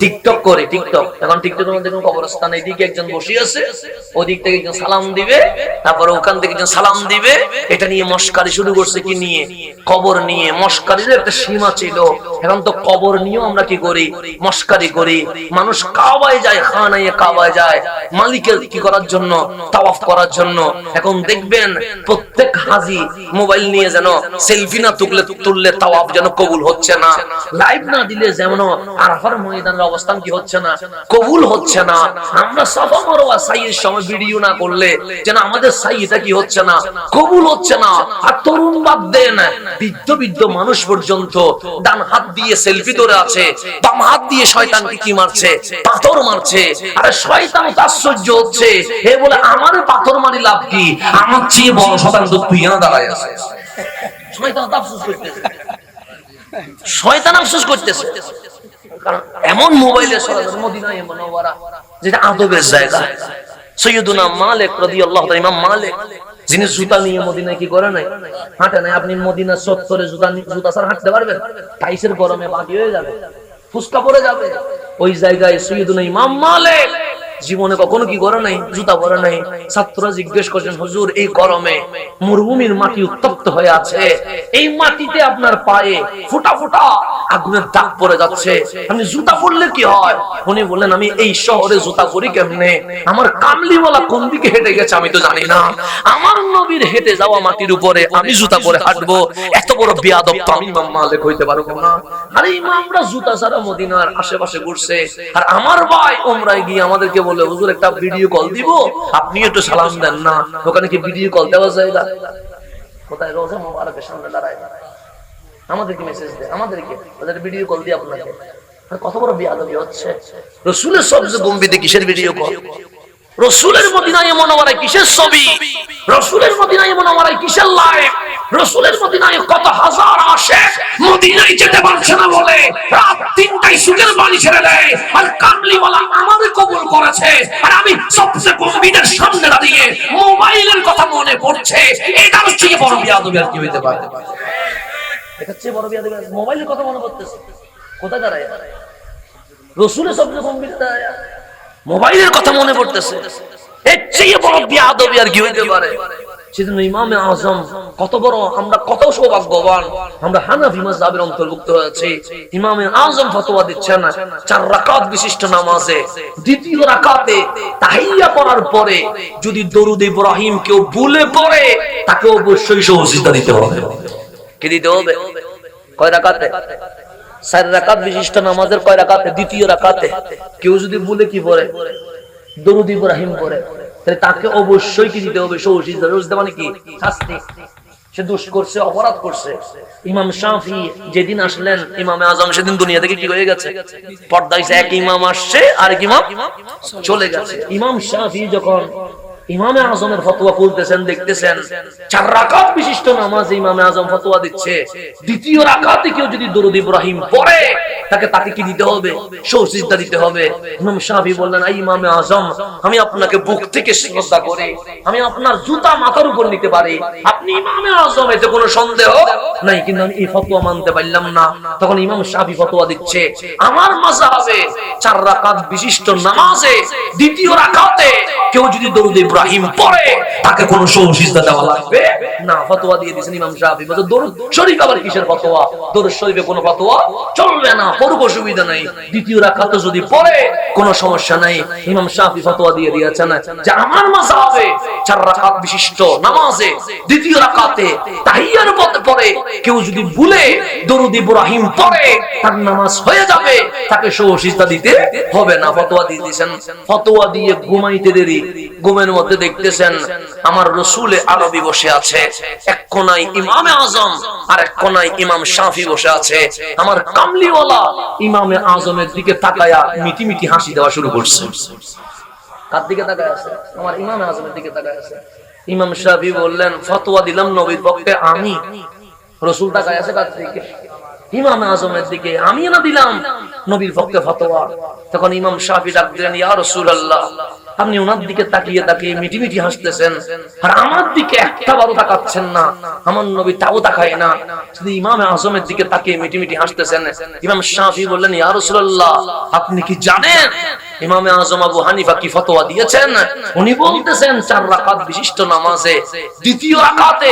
টিকটক করে। টিকটক এখন টিকটকের মধ্যে কবরস্থান, এইদিকে একজন বসে আছে, ওদিক থেকে একজন সালাম দিবে, তারপরে ওখান থেকে একজন সালাম দিবে। এটা নিয়ে মস্কারি শুরু করছে। কি নিয়ে? কবর নিয়ে। মস্কারির একটা সীমা ছিল, এখন তো কবর নিয়েও আমরা কি করি? মস্কারি করি। মানুষ কাবায় যায়, খানায় কাবায় যায় মালিকের কি করার জন্য? তাওয়াফ করার জন্য। এখন দেখবেন প্রত্যেক হাজি মোবাইল নিয়ে যেন সেলফি না তুললে তাওয়াফ যেন কবুল হচ্ছে না, লাইভ না দিলে যেমন আরাফার ময়দানের অবস্থান কি হচ্ছে না, কবুল হচ্ছে না। আমরা সাফা মারওয়া সাইয়ের সময় ভিডিও না করলে যেন আমাদের সাইটা কি হচ্ছে না, কবুল হচ্ছে না। আর তরুণ বাদ দেন, বৃদ্ধ মানুষ পর্যন্ত ডান হাত দিয়ে সেলফি ধরে আছে, বাম হাত দিয়ে শয়তানকে কি মারছে? পাথর মারছে। আরে শয়তান আশ্চর্য হচ্ছে, হে বলে আমার পাথর মারি লাভ কি? আমার চেয়ে বড় শয়তান তো তুই না দাঁড়ায় আছে। শয়তান আফসোস করতেছে, শয়তান আফসোস করতেছে। কারণ এমন মোবাইলে সরাসরি মদিনায়ে মুনাওয়ারা যেটা আদবের জায়গা। সৈয়দুনা মালিক রাদিয়াল্লাহু তাআলা, ইমাম মালিক, যিনি জুতা নিয়ে মদিনায় কি করে নাই, হাঁটে নাই। আপনি মদিনার চত্বরে জুতা ছাড়া হাঁটতে পারবেন? টাইসের গরমে বাকি হয়ে যাবে, ফুসকা পড়ে যাবে। ওই জায়গায় সৈয়দুনা ইমাম মালিক জীবনে কখনো কি করে নাই? জুতা পরে নাই। ছাত্ররা জিজ্ঞেস করছেন, হুজুর এই গরমে মরুভূমির মাটি উত্তপ্ত হয়ে আছে, এই মাটিতে আপনার পায়ে ফোঁটা ফোঁটা আগুনের দাগ পড়ে যাচ্ছে, আপনি জুতা পরলে কি হয়? উনি বললেন, আমি এই শহরে জুতা পরি কেমনে? আমার কামলিওয়ালা কোন দিকে হেঁটে গেছে আমি তো জানি না, আমার নবীর হেঁটে যাওয়া মাটির উপরে আমি জুতা পরে হাঁটবো, এত বড় বেয়াদব তো আমি ইমাম মালিক হইতে পারবো না। আরে ইমামরা জুতা ছাড়া মদিনার আশেপাশে ঘুরছে, আর আমার ভাই উমরায় গিয়ে আমাদেরকে বলে, হুজুর একটা ভিডিও কল দিব, আপনি একটু সালাম দেন না। ওখানে কি ভিডিও কল দেওয়া যায় না? কোথায়? রোজা মোবারকের সামনে দাঁড়ায় আমাদেরকে মেসেজ দেয়, আমাদেরকে ওদের ভিডিও কল দিয়ে আপনাকে। কত বড় বেয়াদবি হচ্ছে। রাসূলের সবচেয়ে গম্ভীর কিসের ভিডিও কল? রাসূলের মদিনায়ে মুনাওয়ারায় কিসের ছবি? রাসূলের মদিনায়ে মুনাওয়ারায় কিসের লাইভ? রাসূলের মদিনায় কত হাজার আশিক মদিনায় যেতে পারছে না বলে রাত ৩টায় সুখের বাড়ি ছেড়ে দেয়, আর কামলিওয়ালা আমারে কবুল করেছে, আর আমি সবচেয়ে গম্ভীরের সামনে দাঁড়িয়ে মোবাইলের কথা মনে পড়ছে। এটা হচ্ছে বড় বেয়াদবি আর কি হইতে পারে? এটা চেয়ে বড় বেয়াদবি মোবাইলের কথা মনে পড়তেছে। কোথায় দাঁড়ায়? রাসূলের সবচেয়ে গম্ভীর দাঁড়ায় মোবাইলের কথা মনে পড়তেছে। এর চেয়ে বড় বেয়াদবি আর কি হইতে পারে? সেজন্য ইমামে আযম কত বড়, আমরা কত সৌভাগ্যবান, আমরা হানাফি মাযহাবের অন্তর্ভুক্ত হয়েছি। ইমামে আযম ফতোয়া দিচ্ছেন 4 রাকাত বিশিষ্ট নামাজে দ্বিতীয় রাকাতে তাহিয়া পড়ার পরে যদি দরুদ ইব্রাহিম কেউ ভুলে পড়ে, তাকে অবশ্যই সিজদা দিতে হবে। কি দিতে হবে? কয় রাকাতে? 4 রাকাত বিশিষ্ট নামাজের কয় রাকাতে? দ্বিতীয় রাকাতে কেউ যদি ভুলে কি পড়ে? দরুদ ইব্রাহিম পড়ে, তাহলে তাকে অবশ্যই কি দিতে হবে? সহসিজদা। সহসিজদা মানে কি? শাস্তি। সে দোষ করছে, অপরাধ করছে। ইমাম শাফি যেদিন আসলেন ইমামে আজম সেদিন দুনিয়া থেকে কি হয়ে গেছে? পর্দা হইছে। এক ইমাম আসছে আর এক ইমাম চলে গেছে। ইমাম শাফি যখন ইমামে আজমের ফতোয়া খুলতেছেন, দেখতেছেন 4 রাকাত বিশিষ্ট নামাজে ইমামে আজম ফতোয়া দিচ্ছে, দ্বিতীয় রাকাতে কেউ যদি দরুদ ইব্রাহিম পড়ে তাকে কি দিতে হবে? সহসিজদা দিতে হবে। ইমাম শাফি বললেন, এই ইমামে আজম, আমি আপনাকে বুক থেকে শ্রদ্ধা করি, আমি আপনার জুতা মাথার উপর নিতে পারি, আপনি ইমামে আজম, এতে কোনো সন্দেহ নাই, কিন্তু আমি এই ফতোয়া মানতে পারলাম না। তখন ইমাম শাফি ফতোয়া দিচ্ছে, আমার মাযহাবে 4 রাকাত বিশিষ্ট নামাজে দ্বিতীয় রাকাতে কেউ যদি দরুদ ইব্রাহিম পড়ে তাকে কোনো সহসিজদা দেওয়া লাগবে না। ফতোয়া দিয়ে দিয়েছেন ইমাম শাফি। বলে দরুদ শরীফ আবার কিসের ফতোয়া? দরুদ শরীফে কোনো ফতোয়া চলবে না, পড়ব অসুবিধা নাই, দ্বিতীয় রাকাতে যদি পড়ে কোনো সমস্যা নাই। ইমাম শাফি ফতোয়া দিয়ে দিয়েছেন যে আমার মাযহাবে 4 রাকাত বিশিষ্ট নামাজে দ্বিতীয় রাকাতে তাহিয়ার পরে কেউ যদি ভুলে দরুদ ইব্রাহিম পড়ে তার নামাজ হয়ে যাবে, তাকে সহসিজদা দিতে হবে না। ফতোয়া দিয়ে দিয়েছেন। ফতোয়া দিয়ে ঘুমাইতে দেরি, ঘুমের মধ্যে দেখতেছেন আমার রসুলে আরবি বসে আছে, এক কোনায় ইমামে আজম আর এক কোনায় ইমাম শাফি বসে আছে। আমার কামলিওয়ালা ইমামে আজমের দিকে তাকায়া মিটি মিটি হাসি দেওয়া শুরু করছে। কার দিকে তাকায় আছে? আমার ইমামে আজমের দিকে তাকায় আছে। ইমাম শাফি বললেন, ফতোয়া দিলাম নবীর পক্ষে আমি, রসুল তাকায় আছে কার দিকে? ইমামে আজমের দিকে, আমি না দিলাম নবীর পক্ষে ফতোয়া। তখন ইমাম শাফি ডাক দিলেন, ইয়া রাসূলুল্লাহ, আপনি ওনার দিকে তাকিয়ে তাকিয়ে মিটি মিটি হাসতেছেন, আর আমার দিকে একটা বারও তাকাচ্ছেন না, আমার নবী তাও তাকায় না, শুধু ইমামে আজমের দিকে তাকিয়ে মিটি মিটি হাসতেছেন। ইমাম শাফি বললেন, ইয়া রাসূলুল্লাহ, আপনি কি জানেন ইমামে আজম আবু হানিফা কি ফতোয়া দিয়েছেন? উনি বলতেছেন 4 রাকাত বিশিষ্ট নামাজে দ্বিতীয় রাকাতে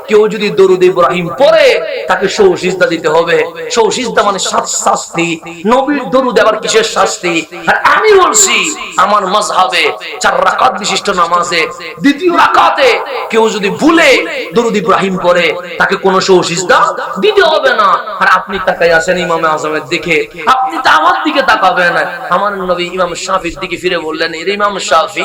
কেউ যদি দরুদ ইব্রাহিম পড়ে তাকে সহসিজদা দিতে হবে। সহসিজদা মানে শাস্তি, নবীর দরুদ আবার কিসের শাস্তি? আর আমি বলছি আমার মাযহাবে 4 রাকাত বিশিষ্ট নামাজে দ্বিতীয় রাকাতে কেউ যদি ভুলে দরুদ ইব্রাহিম পড়ে তাকে কোনো সহসিজদা দিতে হবে না। আর আপনি তাকাই আছেন ইমামে আজমের দিকে, আপনি তো আমার দিকে তাকাবেন। আমার নবী ইমাম শাফির দিকে ফিরে বললেন, এর ইমাম শাফি,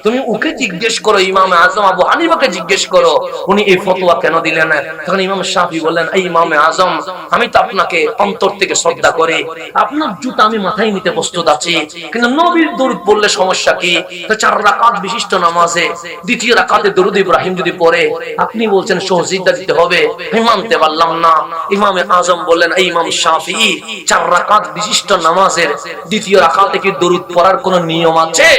তুমি ওকে জিজ্ঞেস করো, ইমামে আজম আবু হানিফাকে জিজ্ঞেস করো উনি এই ফতোয়া কেন দিলেন। তখন ইমাম শাফি বললেন, এই ইমামে আজম, আমি তো আপনাকে অন্তর থেকে শ্রদ্ধা করি, আপনার জুতা আমি মাথায় নিতে প্রস্তুত আছি, কিন্তু নবীর দরুদ পড়লে সমস্যা কি? তো 4 রাকাত বিশিষ্ট নামাজে দ্বিতীয় রাকাতে দরুদ ইব্রাহিম যদি পড়ে আপনি বলছেন সহসিজদা দিতে হবে, আমি মানতে পারলাম না। ইমামে আজম বললেন, এই ইমাম শাফি, 4 রাকাত বিশিষ্ট নামাজের দ্বিতীয় রাকাতে কি দরুদ পড়ার কোন নিয়ম আছে?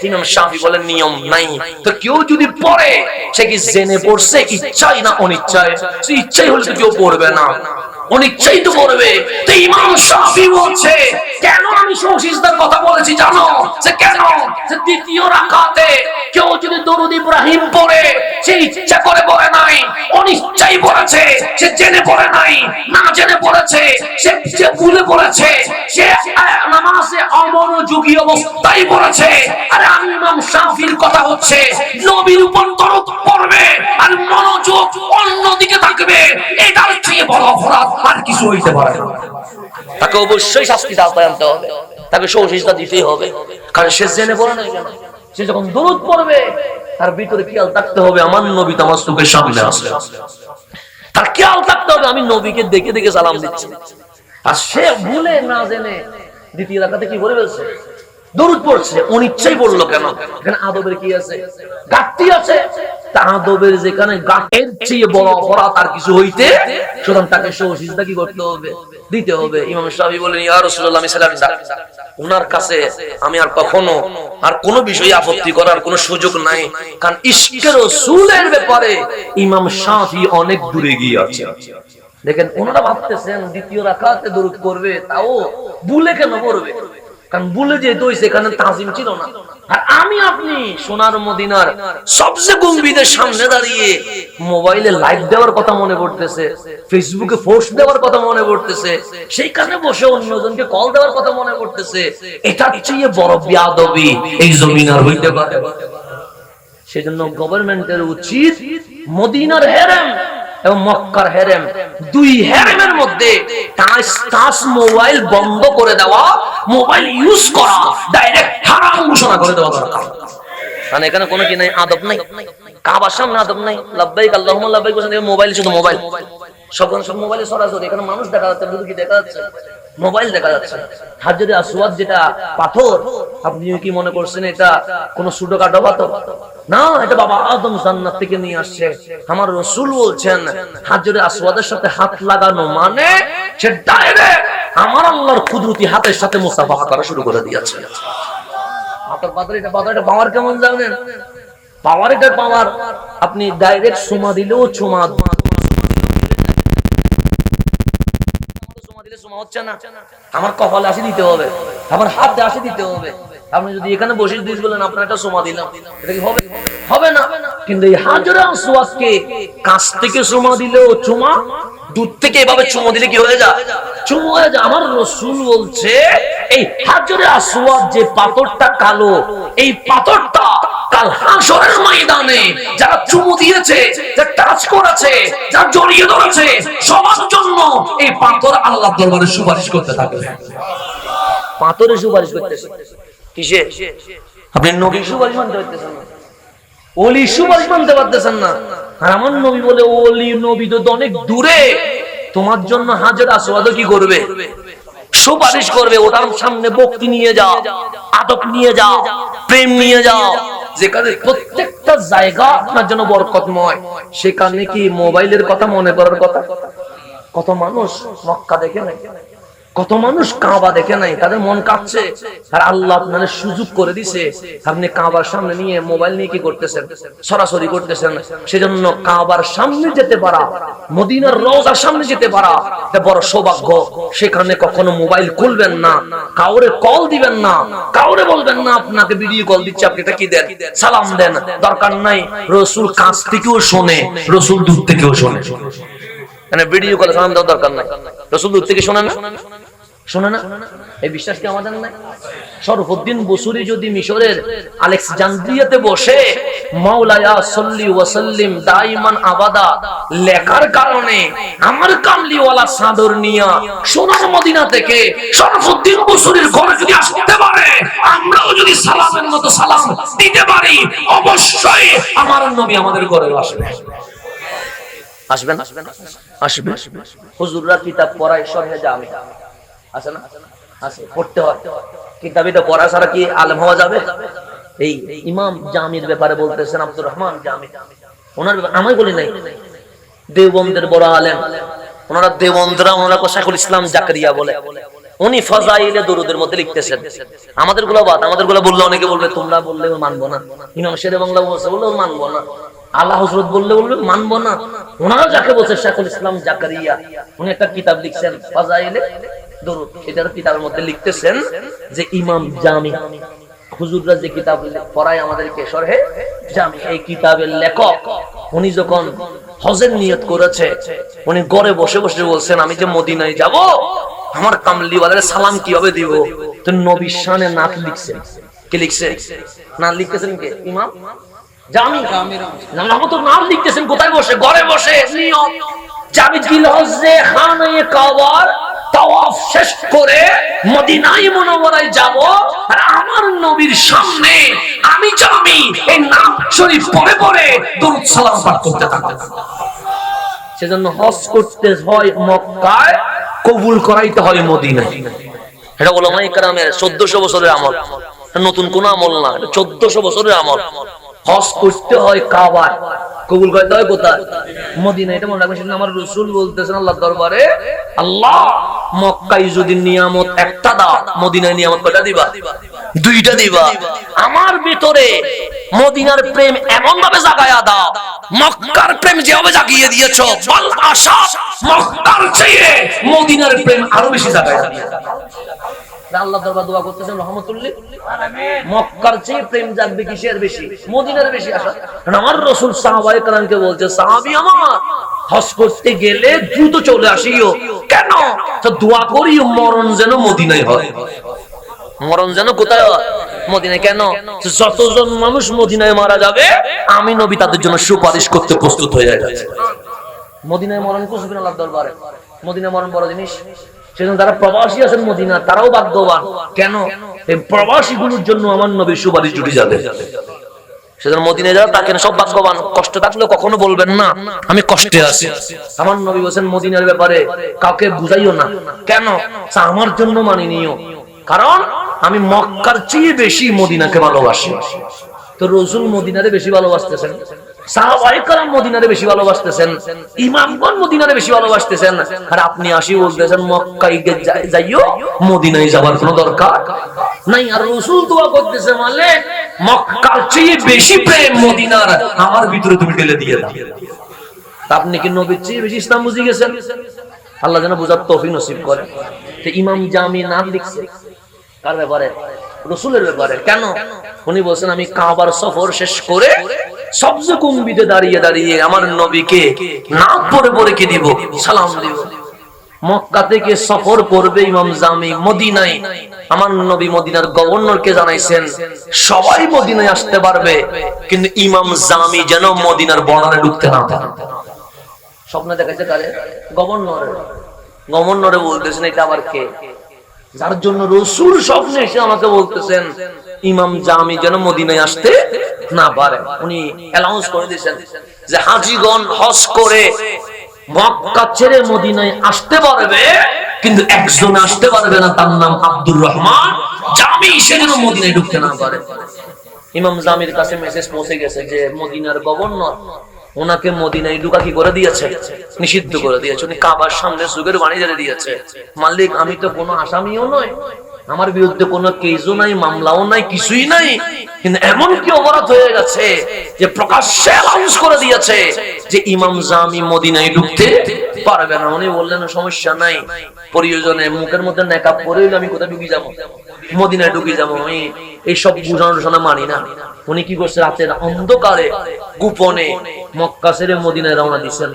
ইমাম শাফি বলেন, নিয়ম নাই। তো কেউ যদি পড়ে সে কি জেনে পড়ছে, ইচ্ছাই না অনিচ্ছায়? সে ইচ্ছাই হলে তো কেউ পড়বে না, অনিচ্ছাই তো পড়বে। তো ইমাম শাফি বলছে, কেন আমি সহসিজদার কথা বলেছি জানো? সে কেন? সে দ্বিতীয় রাকাতে কেউ যদি দরুদ ইব্রাহিম পড়ে সে ইচ্ছা করে পড়ে নাই, অনিচ্ছাই পড়েছে, সে জেনে পড়ে নাই, না জেনে পড়েছে, সে ভুলে পড়েছে, সে নামাজে অমনোযোগী অবস্থায় পড়েছে। আরে আমি ইমাম শাফির কথা হচ্ছে নবীর উপর দরুদ পড়বে আর মনোযোগ অন্যদিকে থাকবে, এটার চেয়ে বড় অপরাধ আর কিছু হইতে পারে না। তাকে অবশ্যই শাস্তি আনতে হবে, তাকে সহসিজদা দিতেই হবে, কারণ সে জেনে পড়ে নাই। কেন? সে যখন দরুদ পড়বে তার ভিতরে খেয়াল থাকতে হবে আমার নবী তো আমার চোখের সামনে আছে, তার খেয়াল থাকতে হবে আমি নবীকে দেখে দেখে সালাম দিচ্ছি। আর সে ভুলে না জেনে দ্বিতীয় রাকাতে কি বলে ফেলছে, দরুদ পড়ছে, অনিচ্ছাই পড়লো। কেন? এখানে আদবের কি আছে? ঘাটতি আছে। তা আদবের যেখানে এর চেয়ে বড় অপরাধ আর কিছু হইতে, সুতরাং তাকে সহসিজদা কি করতে হবে? দিতে হবে। ইমাম শাফি বলেন, ইয়া রাসূলুল্লাহ, আমি সালাম দাও, ওনার কাছে আমি আর কখনো আর কোনো বিষয়ে আপত্তি করার কোনো সুযোগ নাই, কারণ ইশকে রাসূলের ব্যাপারে ইমাম শাফি অনেক দূরে গিয়ে আছে। দেখেন ওনারা ভাবতেছেন দ্বিতীয় রাকাতে দরুদ করবে, তাও ভুলে কেন করবে? কারণ ভুলে যেহেতু সেখানে তাজিম ছিল না। আর আমি আপনি সোনার মদিনার সবচেয়ে গম্ভীরের সামনে দাঁড়িয়ে মোবাইলে লাইভ দেওয়ার কথা মনে পড়তেছে, ফেসবুকে পোস্ট দেওয়ার কথা মনে পড়তেছে, সেইখানে বসে অন্যজনকে কল দেওয়ার কথা মনে পড়তেছে, এটার চেয়ে বড় বেয়াদবি এই জমিন আর হইতে পারে? সেজন্য গভর্নমেন্টের উচিত মদিনার হেরেম এবং মক্কার হেরেম, দুই হেরেমের মধ্যে টাচ মোবাইল বন্ধ করে দেওয়া, মোবাইল ইউজ করা ডাইরেক্ট হারাম ঘোষণা করে দেওয়া দরকার। মানে এখানে কোনো কি নাই, আদব নাই, কাবার সামনে আদব নাই, লাব্বাইক আল্লাহুম্মা লাব্বাইক বলছেন, মোবাইল, শুধু মোবাইল, সব মোবাইলে সরাসরি, এখানে মানুষ দেখা যাচ্ছে, শুধু কি দেখা যাচ্ছে, মোবাইল দেখা যাচ্ছে। হাজরে আসওয়াদ যেটা পাথর, আপনি কি মনে করছেন এটা কোন ছোটখাটো পাথর? না, এটা বাবা আদম জান্নাত থেকে নিয়ে আসছে। আমার রাসূল বলছেন হাজরে আসওয়াদের সাথে হাত লাগানো মানে সে ডাইরেক্ট আমার আল্লাহর কুদরতি হাতের সাথে মুসাফাহা করা শুরু করে দিয়েছে। হাতের পাথর, এটা পাথরটা পাওয়ার কেমন জানেন? পাওয়ার, এটা পাওয়ার আপনি ডাইরেক্ট চুমা দিলেও চুমা হচ্ছে না, আমার কপালে আসি দিতে হবে, আমার হাতে আসি দিতে হবে। আপনি যদি এখানে বসে দিস বলেন আপনার একটা সোমা দিলাম, এটা কি হবে? হবে না। কিন্তু এই হাজরে আসওয়াদকে কাছ থেকে চুমা দিলেও চুমা, দূর থেকে এভাবে চুমা দিলে কি হয়ে যায়? চুমা হয়ে যায়। আমার রাসূল বলছে এই হাজরে আসওয়াদ যে পাথরটা কালো, এই পাথরটা কাল হাশরের ময়দানে যারা চুমু দিয়েছে, যারা টাচ করেছে, যারা জড়িয়ে ধরেছে, সবার জন্য এই পাথর আল্লাহর দরবারে সুপারিশ করতে থাকবে। পাথরে সুপারিশ করতেছে কিসে? আপনি নবী সুপারিশ মানতে পারতেছেন না, ওলি সুপারিশ মানতে পারতেছেন না। আর আমার নবী বলে ওলি নবী তো অনেক দূরে, তোমার জন্য হাজরে আসওয়াদ কি করবে? সুপারিশ করবে। ওটার সামনে ভক্তি নিয়ে যাও, আদব নিয়ে যাও, প্রেম নিয়ে যাও, যেখানে প্রত্যেকটা জায়গা আপনার জন্য বরকতময়। সেখানে কি মোবাইলের কথা মনে করার কথা? কত মানুষ মক্কা দেখে নাই, কত মানুষ কাবা দেখে নাই, তাদের মন কাঁপছে। আর আল্লাহ আপনার সুযোগ করে দিছে, আপনি কাবার সামনে নিয়ে মোবাইল নিয়ে কি করতেছেন? সরাসরি করতেছেন। সেজন্য কাবার সামনে যেতে পারা, মদিনার রওজার সামনে যেতে পারা এটা বড় সৌভাগ্য। সেখানে কখনো মোবাইল খুলবেন না, কাউরে কল দিবেন না, কাউরে বলবেন না আপনাকে ভিডিও কল দিচ্ছে, আপনি এটা কি দেন? সালাম দেন। দরকার নাই। রাসূল কাছ থেকেও শোনে, রাসূল দূর থেকেও শোনে। মানে ভিডিও কলে সালাম দেওয়ার দরকার নাই, রাসূল দূর থেকে শোনে না, শোনে না। এই বিশ্বাস কি আমাদের নাই? শরফুদ্দিন বসরি যদি মিশরের আলেকজান্দ্রিয়াতে বসে মাওলায়া সাল্লি ওয়া সাল্লিম দাইমান আবাদা লেখার কারণে আমার কামলিওয়ালা চাদর নিয়া সোনার মদিনা থেকে শরফুদ্দিন বসরির ঘরে যদি আসতে পারে, আমরাও যদি সালামের মতো সালাম দিতে পারি, অবশ্যই আমার নবী আমাদের ঘরে আসবে। আসবেন, আসবেন। হুজুররা কিতাব পড়ায় শরহে জামি আছে না? আছে, পড়তে হয়। কিতাব এটা পড়া ছাড়া কি আলেম হওয়া যাবে? এই ইমাম জামির ব্যাপারে বলতেছেন আব্দুর রহমান জামি, ওনার ব্যাপারে আমি বলি নাই, দেওবন্দের বড় আলেম, ওনারা দেওবন্দরা, ওনারা শাইখুল ইসলাম জাকারিয়া বলে, উনি ফাজাইলে দুরুদের মধ্যে লিখতেছেন। আমাদের গুলো বাদ, আমাদের গুলো বললে অনেকে বলবে তোমরা বললে মানবো না, ইমাম শেরে বাংলা বলছে বললে মানবো না, আল্লাহ হযরত বললে বলবে মানবো না। ওনারা যাকে বলছে শাইখুল ইসলাম জাকারিয়া, উনি একটা কিতাব লিখছেন ফাজাইলে দুরুদ। এটার কিতাবের মধ্যে লিখতেছেন যে ইমাম জামি, হুজুররা যে কিতাব পড়ায় আমাদেরকে শরহে জামি, এই কিতাবের লেখক উনি যখন হজের নিয়ত করেছে, উনি ঘরে বসে বসে বলছেন আমি যে মদিনায় যাব, আমার কামলিওয়ালার সালাম কিভাবে দিব? তো নবীর শানে নাত লিখছেন। কি লিখছে? না লিখতেছেন কে? ইমাম জামি। নাম লিখতেছেন কোথায় বসে? ঘরে বসে। নিয়ত জামি জিলহজ্জে খানায়ে কাবার তাওয়াফ শেষ করে মদিনায় মুনাওয়ারায় যাব, আর আমার নবীর সামনে আমি জামি এই নাম শরীফ পড়ে পড়ে দরুদ সালাম পাঠ করতে থাকব। সেজন্য হজ করতে হয় মক্কায়, কবুল করাইতে হয় মদিনায়। এটা উলামায়ে কেরামের 1400 বছরের আমল, নতুন কোন আমল না, 1400 বছরের আমল। হজ করতে হয় কাবায়, কবুল করতে হয় কোথায়? মদিনায়। এটা মনে রাখবেন। আমার রাসূল বলতেছেন আল্লাহর দরবারে, আল্লাহ মক্কায় যদি নিয়ামত একটা দাও, মদিনায় নিয়ামত কয়টা দিবা? দুইটা দিবা। আমার ভিতরে মদিনার প্রেম এমন ভাবে জাগায়া দাও, মক্কার প্রেম যেভাবে জাগিয়ে দিয়েছো, বল আশা মক্কার চেয়ে মদিনার প্রেম আরো বেশি জাগায়া দিও। আল্লাহ দরবার দোয়া করতেছেন রহমতুল্লিল আলামিন। মক্কার চেয়ে প্রেম জাগবে কিসের বেশি? মদিনার বেশি আশা। কারণ আমার রাসূল সাহাবায়ে কেরামকে বলছে, সাহাবী আমার হজ করতে গেলে দ্রুত চলে আসিও। কেন? তো দোয়া করি মরণ যেন মদিনায় হয়। মরণ যেন কোথায় হয়? মদিনায়। কেন? যতজন মানুষ মদিনায় মারা যাবে, আমি নবী তাদের জন্য সুপারিশ করতে প্রস্তুত হয়ে যাচ্ছে। মদিনায় মরণ খুঁজবেন আল্লাহর দরবারে। মদিনায় মরণ বড় জিনিস। সেজন্য যারা প্রবাসী আছেন মদিনা, তারাও ভাগ্যবান। কেন? এই প্রবাসী গুলোর জন্য আমার নবীর সুপারিশ জুড়ে যাবে। সেজন্য মদিনায় যারা থাকেন সব ভাগ্যবান। কষ্ট থাকলেও কখনো বলবেন না আমি কষ্টে আছি। আমার নবী বলেছেন মদিনার ব্যাপারে কাউকে বুঝাইও না। কেন? আমার জন্য মানি নিও, কারণ আমি মক্কার চেয়ে বেশি মদিনাকে ভালোবাসি। তো রাসূল মদিনারে বেশি ভালোবাসতেছেন, সাহাবায়ে কেরাম মদিনারে বেশি ভালোবাসতেছেন, ইমামগণ মদিনারে বেশি ভালোবাসতেছেন, আর আপনি আসি বলতেছেন মক্কায় যাইও, মদিনায় যাবার কোনো দরকার নাই। আর রাসূল দোয়া করতেছে মানে মক্কার চেয়ে বেশি প্রেম মদিনার আমার ভিতরে তুমি ঢেলে দিয়ে দাও। আপনি কি নবীর চেয়ে বেশি ইসলাম বুঝে গেছেন? আল্লাহ যেন বুঝার তৌফিক নসিব করে। তো ইমাম জামি নাম লিখছে কার ব্যাপারে? রাসূলের ব্যাপারে। কেন? উনি বলছেন আমি কাবার সফর শেষ করে সবচেয়ে কুম্বিতে দাঁড়িয়ে দাঁড়িয়ে আমার নবীকে নাক পরে পরে কি দিব, সালাম দিব। মক্কা থেকে সফর করবে ইমাম জামি মদিনায়। আমার নবী মদিনার গভর্নরকে জানাইছেন সবাই মদিনায় আসতে পারবে, কিন্তু ইমাম জামি যেন মদিনার বর্ডারে ঢুকতে না পারে। স্বপ্ন দেখাইছে কারে? গভর্নরে বলতেছেন এটা আবার কে? যার জন্য রাসূল স্বপ্নে এসে আমাকে বলতেছেন ইমাম জামি যেন মদিনায় আসতে না পারে। উনি অ্যানাউন্স করে দিয়েছেন যে হাজীগণ হজ করে মক্কা ছেড়ে মদিনায় আসতে পারবে, কিন্তু একজন আসতে পারবে না, তার নাম আব্দুর রহমান জামি, সে যেন মদিনায় ঢুকতে না পারে। ইমাম জামির কাছে মেসেজ পৌঁছে গেছে যে মদিনার গভর্নর ওনাকে মদিনায় ঢুকা কি করে দিয়েছে, নিষিদ্ধ করে দিয়েছে। উনি কাবার সামনে যুগের বাণী জেলে দিয়েছে, মালিক আমি তো কোনো আসামিও নয়, আমার বিরুদ্ধে কোনো কেসও নাই, মামলাও নাই, কিছুই নাই, কিন্তু এমন কি অপরাধ হয়ে গেছে যে প্রকাশ্যে অ্যানাউন্স করে দিয়েছে যে ইমাম জামি মদিনায় ঢুকতে পারবে না। উনি বললেন সমস্যা নাই, প্রয়োজনে মুখের মধ্যে নেকাব পরে আমি কোথায় ঢুকে যাবো, মদিনায় ঢুকে যাবো, আমি এইসব বুঝানো মানি না। উনি কি করছে, রাতের অন্ধকারে গোপনে মক্কা ছেড়ে মদিনায় রওনা দিচ্ছেন।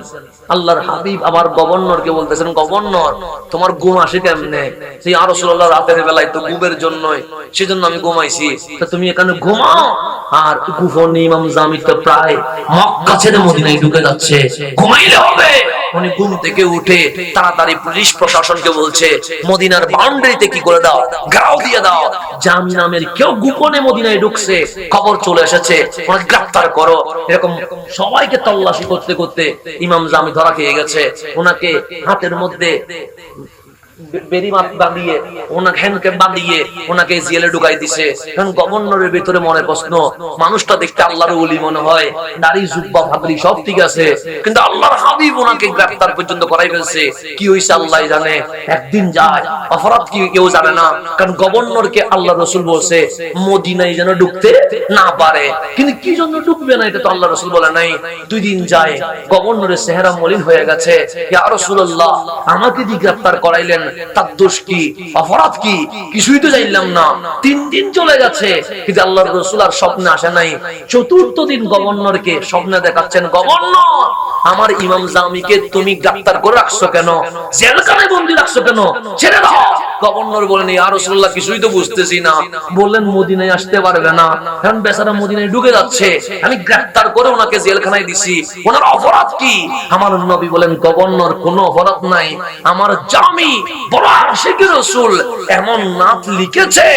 আল্লাহর হাবিব আবার গভর্নরকে বলতেছেন গভর্নর তোমার ঘুম আসে কেমনে? সেই ইয়া রাসূলুল্লাহ রাতের বেলায় তো ঘুমের জন্যই, সেজন্য আমি ঘুমাইছি, তা তুমি এখানে ঘুমাও। আর গোপনে ইমাম জামি তো প্রায় মক্কা ছেড়ে মদিনায় ঢুকে যাচ্ছে, ঘুমাইলে হবে। উনি ঘুম থেকে উঠে তাড়াতাড়ি পুলিশ প্রশাসনকে বলছে মদিনার বাউন্ডারিতে কি করে দাও, ঘেরাও দিয়ে দাও, জামি নামের কেউ গোপনে মদিনায় ঢুকছে, খবর চলে এসেছে, ওনাকে গ্রেফতার করো। এরকম সবাইকে তল্লাশি করতে করতে ইমাম জামি ধরা খেয়ে গেছে। ওনাকে হাতের মধ্যে বেরিমাত বাঁধিয়ে, ওনাকে হ্যান্ডকে বাঁধিয়ে ওনাকে জেলে ঢুকাই দিছে। কারণ গভর্নরের ভিতরে মনে প্রশ্ন, মানুষটা দেখতে আল্লাহর ওলি মনে হয়, দাড়ি জুব্বা পাগড়ি সব ঠিক আছে, কিন্তু আল্লাহর হাবিব ওনাকে গ্রেফতার পর্যন্ত করাই ফেলছে। কি হইছে আল্লাহ জানে। একদিন যায়, অপরাধ কি কেউ জানে না, কারণ গভর্নরকে আল্লাহ রাসূল বলছে মদিনায় যেন ঢুকতে না পারে, কিন্তু কি জন্য ঢুকবে না এটা তো আল্লাহ রাসূল বলে নাই। 2 দিন যায়, গভর্নরের চেহারা মলিন হয়ে গেছে। ইয়া রাসূলুল্লাহ আমাকে দিয়ে গ্রেফতার করাইলেন, তার দোষ কি, অপরাধ কি, কিছুই তো জানলাম না। 3 দিন চলে গেছে, কিন্তু আল্লাহর রাসূল আর স্বপ্নে আসে নাই। 4th দিন গভর্নরকে স্বপ্নে দেখাচ্ছেন, গভর্নর আমার ইমাম জামিকে তুমি গ্রেফতার করে রাখছো কেন, জেলখানায় বন্দী রাখছো কেন, ছেড়ে দাও। গভর্নর বলেন ইয়া রাসূলুল্লাহ কিছুই তো বুঝতেছি না। বললেন মদিনায় আসতে পারবে না, কারণ বেচারা মদিনায় ঢুকে যাচ্ছে, আমি গ্রেফতার করে ওনাকে জেলখানায় দিছি, ওনার অপরাধ কি? আমার নবী বলেন গভর্নর কোনো অপরাধ নাই, আমার জামি বড় আশিক রাসূল এমন নাত লিখেছে,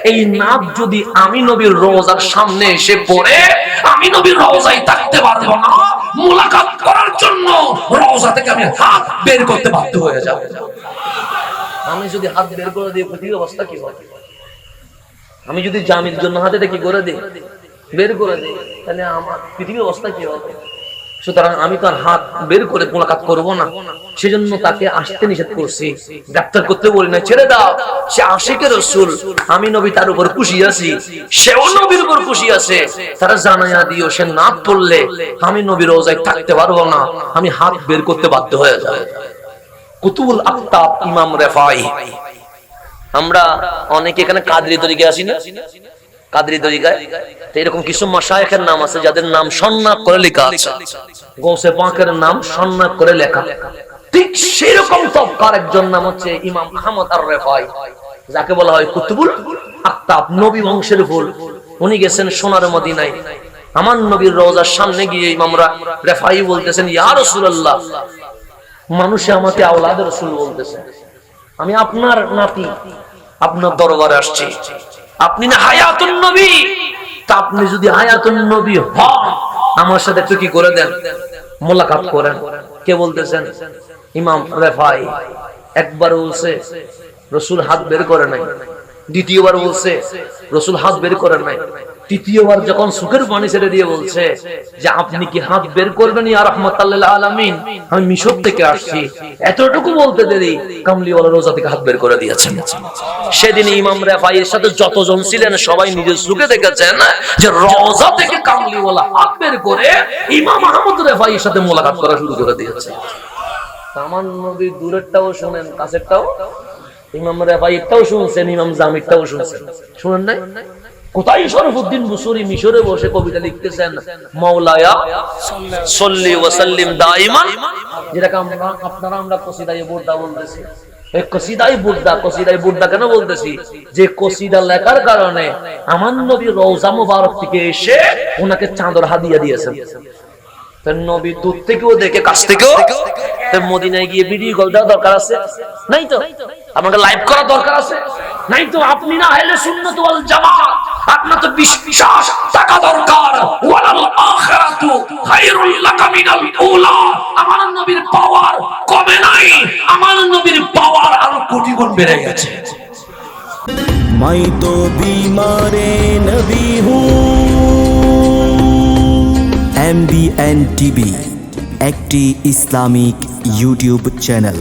এই নাত যদি আমি নবীর রওজার সামনে এসে পড়ে আমি নবীর রওজায় থাকতে পারবো না, মুলাকাত করার জন্য রওজা থেকে আমি হাত বের করতে বাধ্য হয়ে যাব। আমি যদি হাত বের করে দিই পৃথিবীর অবস্থা কি হবে? আমি যদি জামির জন্য হাতে কি করে দিই, বের করে দিই, তাহলে আমার পৃথিবীর অবস্থা কি হবে? সুতরাং আমি তার হাত বের করে মোলাকাত করব না, সেজন্য তাকে আসতে নিষেধ করছি, গ্রেফতার করতে বলি না, ছেড়ে দাও। সে আশিক রাসূল, আমি নবী তার উপর খুশি আছি, সেও নবীর উপর খুশি আছে, তারা জানাইয়া দিও সে না পড়লে আমি নবীর রওজায় থাকতে পারবো না, আমি হাত বের করতে বাধ্য হয়ে যাব। কুতুবুল আকতাব ইমাম রেফাই। আমরা অনেকে এখানে কাদরি তরিকায় আসি না, কাদরি তরিকায় তো এরকম কিছু মাশায়েখের নাম আছে যাদের নাম সন্ন্যাক করে লেখা আছে, গৌসে পাকের নাম সন্ন্যাক করে লেখা। ঠিক সেরকম তবকার একজন নাম হচ্ছে ইমাম আহমদ আর রেফাই, যাকে বলা হয় কুতুবুল আকতাব, নবী বংশের ফুল। উনি গেছেন সোনার মদিনায়, আমার নবীর রওজার সামনে গিয়ে ইমাম রেফাই বলতেছেন ইয়া রাসূলুল্লাহ মানুষে আমাকে আওলাদ রাসূল বলতেছে, আমি আপনার নাতি, আপনার দরবারে আসছি, আপনি না হায়াতুন নবী, তা আপনি যদি হায়াতুন নবী হন আমার সাথে একটু কি করে দেন, মোলাকাত করেন। কে বলতেছেন? ইমাম রেফাই। একবার বলছে রাসূল হাত বের করে নাই, দ্বিতীয়বার বলছে রাসূল হাত বের করে নাই, তৃতীয়বার যখন সুখের পানি ছেড়ে দিয়ে বলছে যে আপনি কি হাত বের করবেন ইয়া রাহমাতাল্লিল আলামিন, আমি মিশর থেকে আসছি, এতটুকু বলতে দেরি কামলিওয়ালা রোজা থেকে হাত বের করে দিয়েছেন। সেদিন ইমাম রেফাইয়ের সাথে যতজন ছিলেন সবাই নিজের চোখে দেখেছেন যে রোজা থেকে কামলিওয়ালা হাত বের করে ইমাম আহমদ রেফাইয়ের সাথে মোলাকাত করা শুরু করে দিয়েছে। আমার নবী দূরেরটাও শুনেন, কাছেরটাও, ইমাম রেফাইয়েরটাও শুনছেন, ইমাম জামিরটাও শুনছেন, শুনেন নাই? কোথায় শরফুদ্দিন বুসুরি মিশরে বসে কবিতা লিখতেছেন, মাওলায়া সাল্লি ওয়া সাল্লিম দাইমান, যেটাকে আপনারা আমরা কসিদায়ে বুরদা বলতেছি। এই কসিদায়ে বুরদা কেন বলতেছি? যে কসিদা লেখার কারণে আমার নবী রওজা মুবারক থেকে এসে ওনাকে চাদর হাদিয়া দিয়েছেন। তার নবী দূর থেকেও দেখে, কাছ থেকেও। তার মদিনায় গিয়ে ভিডিও কল দেওয়া দরকার আছে নাই তো? আমাকে লাইভ করা দরকার আছে নাই তো? আপনি না আহলে সুন্নাত ওয়াল জামাত, আপনার তো বিশ্বাস থাকা দরকার। ওয়ালাল আখিরাতু খায়রুল লাকা মিনাল উলা। আমার নবীর পাওয়ার কমে নাই, আমার নবীর পাওয়ার আরো কোটি গুণ বেড়ে গেছে। मैं तो बीमार नबी हूँ। MBN TV একটি ইসলামিক ইউটিউব চ্যানেল।